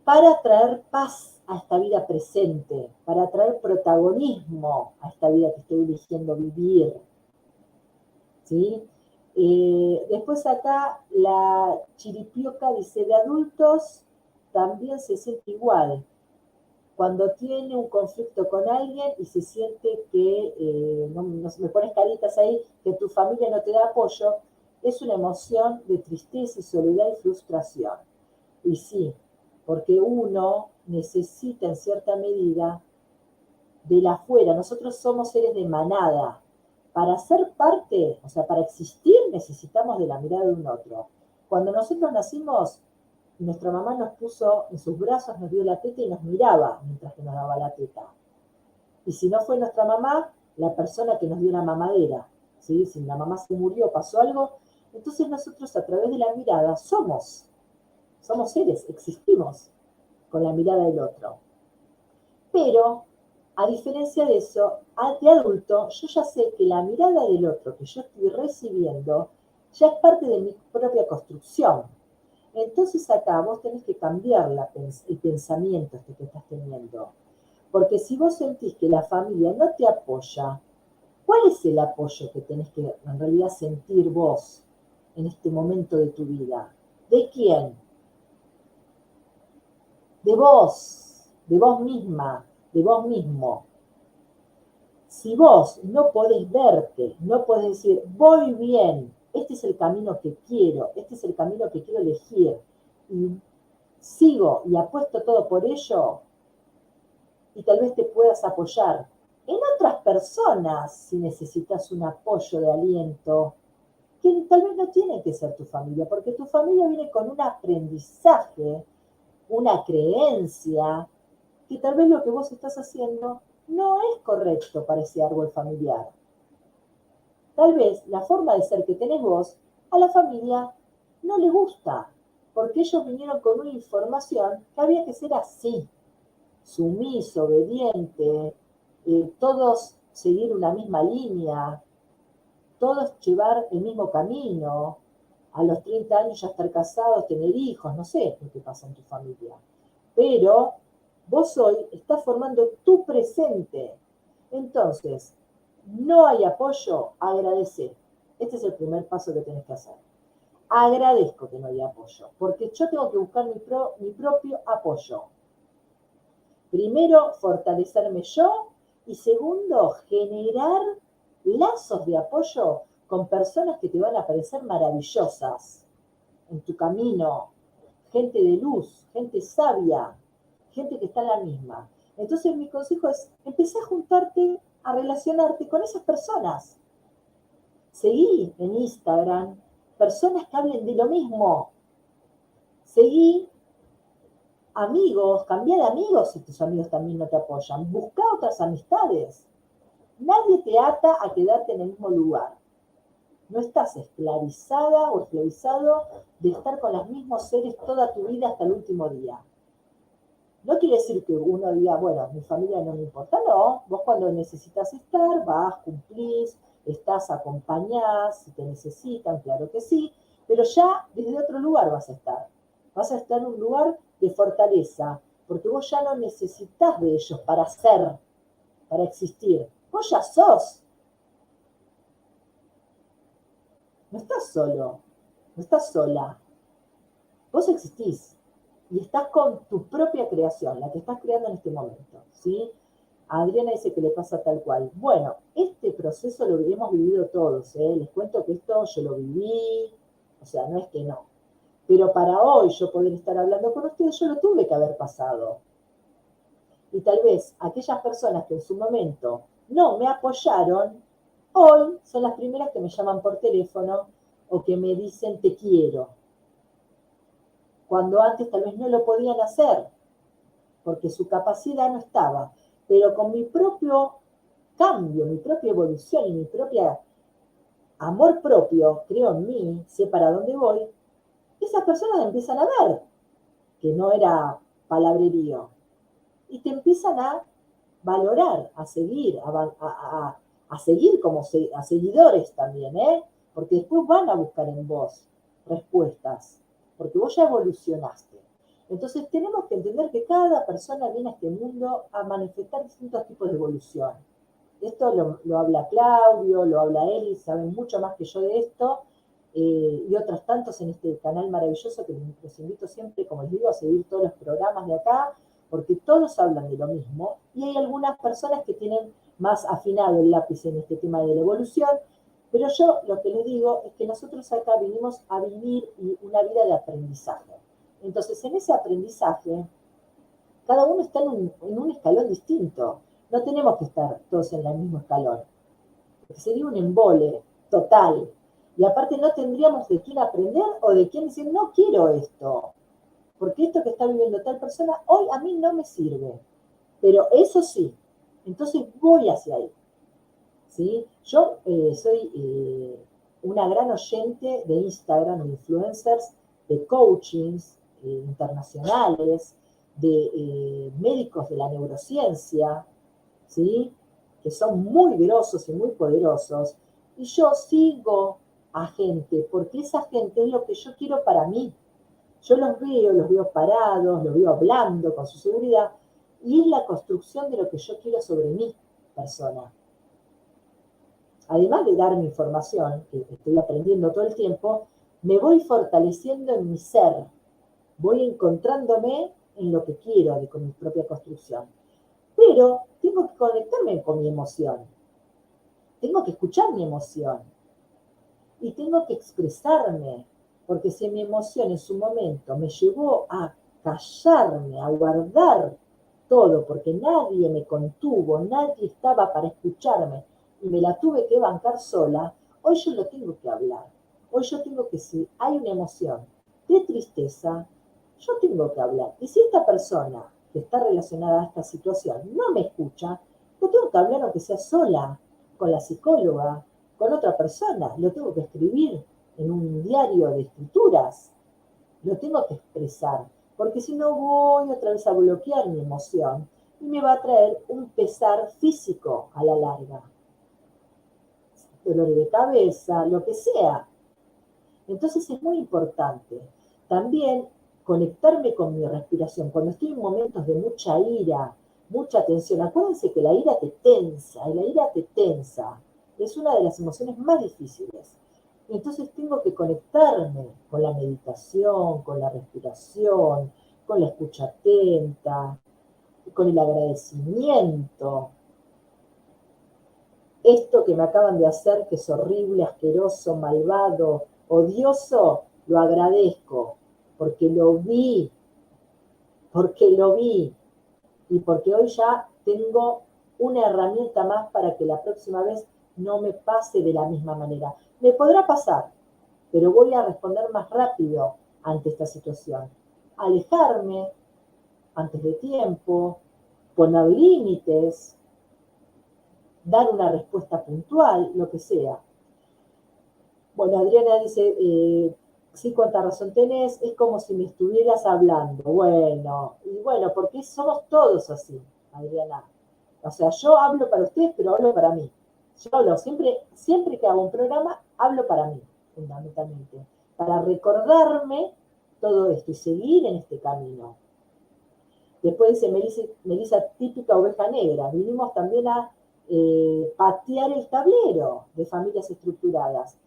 Para traer paz a esta vida presente, para traer protagonismo a esta vida que estoy eligiendo vivir, ¿sí? Después acá la chiripioca dice, de adultos también se siente igual, cuando tiene un conflicto con alguien y se siente que, no me pones caritas ahí, que tu familia no te da apoyo, es una emoción de tristeza y soledad y frustración. Y sí, porque uno necesita en cierta medida del afuera. Nosotros somos seres de manada. Para ser parte, o sea, para existir, necesitamos de la mirada de un otro. Cuando nosotros nacimos, nuestra mamá nos puso en sus brazos, nos dio la teta y nos miraba mientras que nos daba la teta. Y si no fue nuestra mamá, la persona que nos dio la mamadera, ¿sí? Si la mamá se murió, pasó algo, entonces nosotros a través de la mirada somos seres, existimos con la mirada del otro. Pero, a diferencia de eso, de adulto, yo ya sé que la mirada del otro que yo estoy recibiendo ya es parte de mi propia construcción. Entonces acá vos tenés que cambiar el pensamiento este que estás teniendo. Porque si vos sentís que la familia no te apoya, ¿cuál es el apoyo que tenés que en realidad sentir vos en este momento de tu vida? ¿De quién? De vos misma, de vos mismo. Si vos no podés verte, no podés decir, voy bien, este es el camino que quiero, este es el camino que quiero elegir, y sigo y apuesto todo por ello, y tal vez te puedas apoyar en otras personas si necesitas un apoyo de aliento, que tal vez no tiene que ser tu familia, porque tu familia viene con un aprendizaje, una creencia, que tal vez lo que vos estás haciendo no es correcto para ese árbol familiar. Tal vez la forma de ser que tenés vos a la familia no le gusta, porque ellos vinieron con una información que había que ser así, sumiso, obediente, todos seguir una misma línea, todos llevar el mismo camino, a los 30 años ya estar casados, tener hijos, no sé lo que pasa en tu familia. pero vos hoy estás formando tu presente. Entonces, no hay apoyo, agradecer. Este es el primer paso que tenés que hacer. Agradezco que no haya apoyo, porque yo tengo que buscar mi propio apoyo. Primero, fortalecerme yo y segundo, generar lazos de apoyo con personas que te van a parecer maravillosas en tu camino, gente de luz, gente sabia, gente que está en la misma. Entonces mi consejo es, empezá a juntarte, a relacionarte con esas personas. Seguí en Instagram personas que hablen de lo mismo. Seguí amigos, cambiá de amigos si tus amigos también no te apoyan. Busca otras amistades. Nadie te ata a quedarte en el mismo lugar. No estás esclavizada o esclavizado de estar con los mismos seres toda tu vida hasta el último día. No quiere decir que uno diga, bueno, mi familia no me importa, no. Vos cuando necesitas estar, vas, cumplís, estás, acompañás, si te necesitan, claro que sí, pero ya desde otro lugar vas a estar. Vas a estar en un lugar de fortaleza, porque vos ya no necesitas de ellos para ser, para existir. Vos ya sos. No estás solo, no estás sola. Vos existís y estás con tu propia creación, la que estás creando en este momento, ¿sí? A Adriana dice que le pasa tal cual. Bueno, este proceso lo hemos vivido todos, ¿eh? Les cuento que esto yo lo viví, o sea, no es que no. Pero para hoy yo poder estar hablando con ustedes, yo lo tuve que haber pasado. Y tal vez aquellas personas que en su momento no me apoyaron, hoy son las primeras que me llaman por teléfono o que me dicen te quiero, cuando antes tal vez no lo podían hacer, porque su capacidad no estaba. Pero con mi propio cambio, mi propia evolución y mi propia amor propio, creo en mí, sé para dónde voy, esas personas empiezan a ver que no era palabrerío y te empiezan a valorar, a seguir, a seguir como a seguidores también, ¿eh? Porque después van a buscar en vos respuestas, porque vos ya evolucionaste. Entonces tenemos que entender que cada persona viene a este mundo a manifestar distintos tipos de evolución. Esto lo habla Claudio, lo habla él, saben mucho más que yo de esto, y otros tantos en este canal maravilloso que los invito siempre, como les digo, a seguir todos los programas de acá, porque todos hablan de lo mismo, y hay algunas personas que tienen más afinado el lápiz en este tema de la evolución, pero yo lo que les digo es que nosotros acá vinimos a vivir una vida de aprendizaje. Entonces, en ese aprendizaje, cada uno está en un escalón distinto. No tenemos que estar todos en el mismo escalón. Porque sería un embole total. Y aparte no tendríamos de quién aprender o de quién decir, no quiero esto. Porque esto que está viviendo tal persona hoy a mí no me sirve. Pero eso sí. Entonces voy hacia ahí. ¿Sí? Yo soy una gran oyente de Instagram, de influencers, de coachings internacionales, de médicos de la neurociencia, ¿sí? Que son muy grosos y muy poderosos. Y yo sigo a gente, porque esa gente es lo que yo quiero para mí. Yo los veo parados, los veo hablando con su seguridad, y es la construcción de lo que yo quiero sobre mi persona. Además de darme información, que estoy aprendiendo todo el tiempo, me voy fortaleciendo en mi ser, voy encontrándome en lo que quiero con mi propia construcción. Pero tengo que conectarme con mi emoción, tengo que escuchar mi emoción y tengo que expresarme, porque si mi emoción en su momento me llevó a callarme, a guardar todo, porque nadie me contuvo, nadie estaba para escucharme y me la tuve que bancar sola, hoy yo lo tengo que hablar. Hoy yo tengo que, si hay una emoción de tristeza, yo tengo que hablar. Y si esta persona que está relacionada a esta situación no me escucha, yo tengo que hablar aunque sea sola, con la psicóloga, con otra persona, lo tengo que escribir en un diario de escrituras, lo tengo que expresar, porque si no voy otra vez a bloquear mi emoción y me va a traer un pesar físico a la larga, dolor de cabeza, lo que sea. Entonces es muy importante. También conectarme con mi respiración. Cuando estoy en momentos de mucha ira, mucha tensión, acuérdense que la ira te tensa, y la ira te tensa. Es una de las emociones más difíciles. Entonces tengo que conectarme con la meditación, con la respiración, con la escucha atenta, con el agradecimiento. Esto que me acaban de hacer, que es horrible, asqueroso, malvado, odioso, lo agradezco, porque lo vi, y porque hoy ya tengo una herramienta más para que la próxima vez no me pase de la misma manera. Me podrá pasar, pero voy a responder más rápido ante esta situación. Alejarme antes de tiempo, poner límites, dar una respuesta puntual, lo que sea. Bueno, Adriana dice, sí, cuánta razón tenés, es como si me estuvieras hablando. Bueno, y bueno, porque somos todos así, Adriana. O sea, yo hablo para ustedes, pero hablo para mí. Yo hablo, siempre que hago un programa, hablo para mí, fundamentalmente. Para recordarme todo esto y seguir en este camino. Después dice Melissa, típica oveja negra. Vinimos también a patear el tablero de familias estructuradas.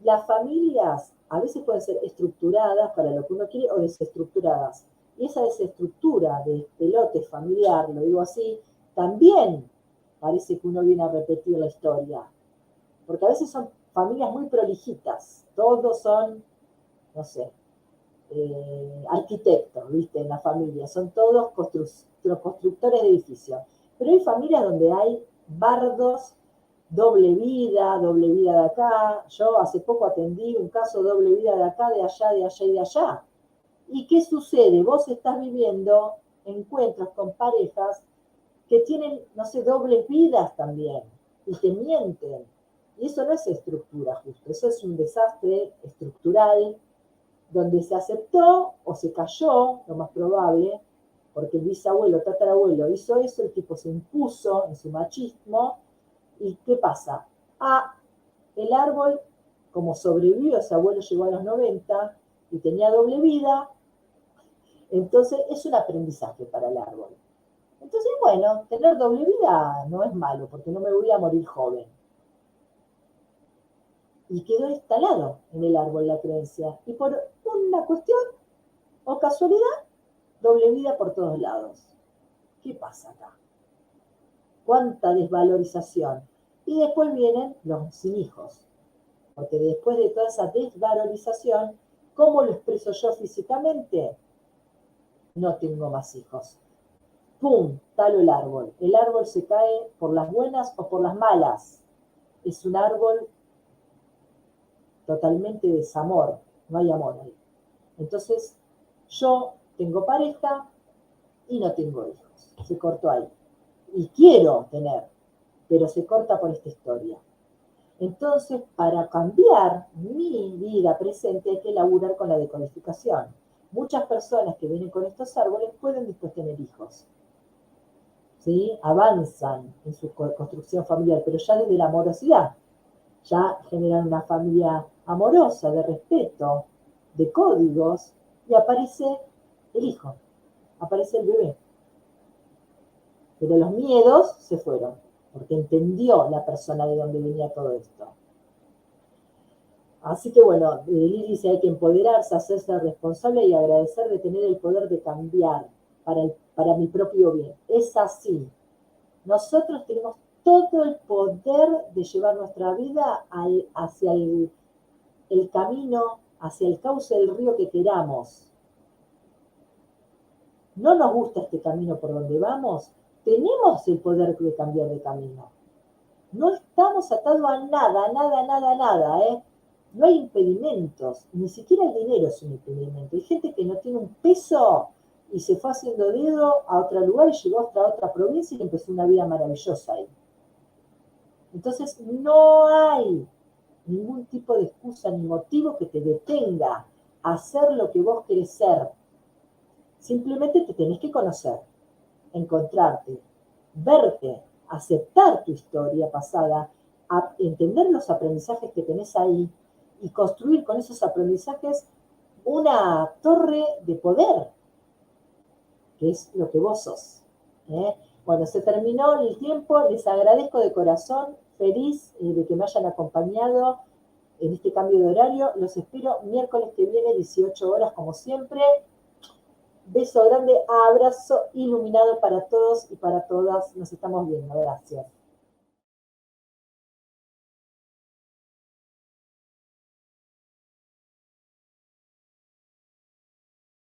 Las familias a veces pueden ser estructuradas para lo que uno quiere o desestructuradas. Y esa desestructura de pelote familiar, lo digo así, también parece que uno viene a repetir la historia. Porque a veces son familias muy prolijitas. Todos son, no sé, arquitectos, ¿viste? En la familia. Son todos constructores de edificios. Pero hay familias donde hay bardos, doble vida de acá. Yo hace poco atendí un caso doble vida de acá, de allá, de allá y de allá. ¿Y qué sucede? Vos estás viviendo encuentros con parejas que tienen, no sé, dobles vidas también y te mienten. Y eso no es estructura justo, eso es un desastre estructural donde se aceptó o se cayó, lo más probable, porque el bisabuelo, tatarabuelo hizo eso, el tipo se impuso en su machismo. ¿Y qué pasa? El árbol, como sobrevivió, ese abuelo llegó a los 90 y tenía doble vida, entonces es un aprendizaje para el árbol. Entonces, bueno, tener doble vida no es malo, porque no me voy a morir joven. Y quedó instalado en el árbol la creencia. Y por una cuestión o casualidad, doble vida por todos lados. ¿Qué pasa acá? ¿Cuánta desvalorización? Y después vienen los sin hijos. Porque después de toda esa desvalorización, ¿cómo lo expreso yo físicamente? No tengo más hijos. ¡Pum! Talo el árbol. El árbol se cae por las buenas o por las malas. Es un árbol totalmente de desamor. No hay amor ahí. Entonces, yo tengo pareja y no tengo hijos. Se cortó ahí. Y quiero tener, pero se corta por esta historia. Entonces, para cambiar mi vida presente hay que laburar con la decodificación. Muchas personas que vienen con estos árboles pueden después tener hijos. ¿Sí? Avanzan en su construcción familiar, pero ya desde la amorosidad. Ya generan una familia amorosa, de respeto, de códigos, y aparece el hijo, aparece el bebé. Pero los miedos se fueron, porque entendió la persona de dónde venía todo esto. Así que bueno, Lili dice, hay que empoderarse, hacerse responsable y agradecer de tener el poder de cambiar para mi propio bien. Es así. Nosotros tenemos todo el poder de llevar nuestra vida hacia el camino, hacia el cauce del río que queramos. No nos gusta este camino por donde vamos, tenemos el poder de cambiar de camino. No estamos atados a nada, ¿eh? No hay impedimentos, ni siquiera el dinero es un impedimento. Hay gente que no tiene un peso y se fue haciendo dedo a otro lugar y llegó hasta otra provincia y empezó una vida maravillosa ahí. Entonces no hay ningún tipo de excusa ni motivo que te detenga a hacer lo que vos querés ser. Simplemente te tenés que conocer, encontrarte, verte, aceptar tu historia pasada, entender los aprendizajes que tenés ahí y construir con esos aprendizajes una torre de poder, que es lo que vos sos. Bueno, se terminó el tiempo, les agradezco de corazón, feliz de que me hayan acompañado en este cambio de horario. Los espero miércoles que viene, 18 horas, como siempre. Beso grande, abrazo iluminado para todos y para todas. Nos estamos viendo. Gracias.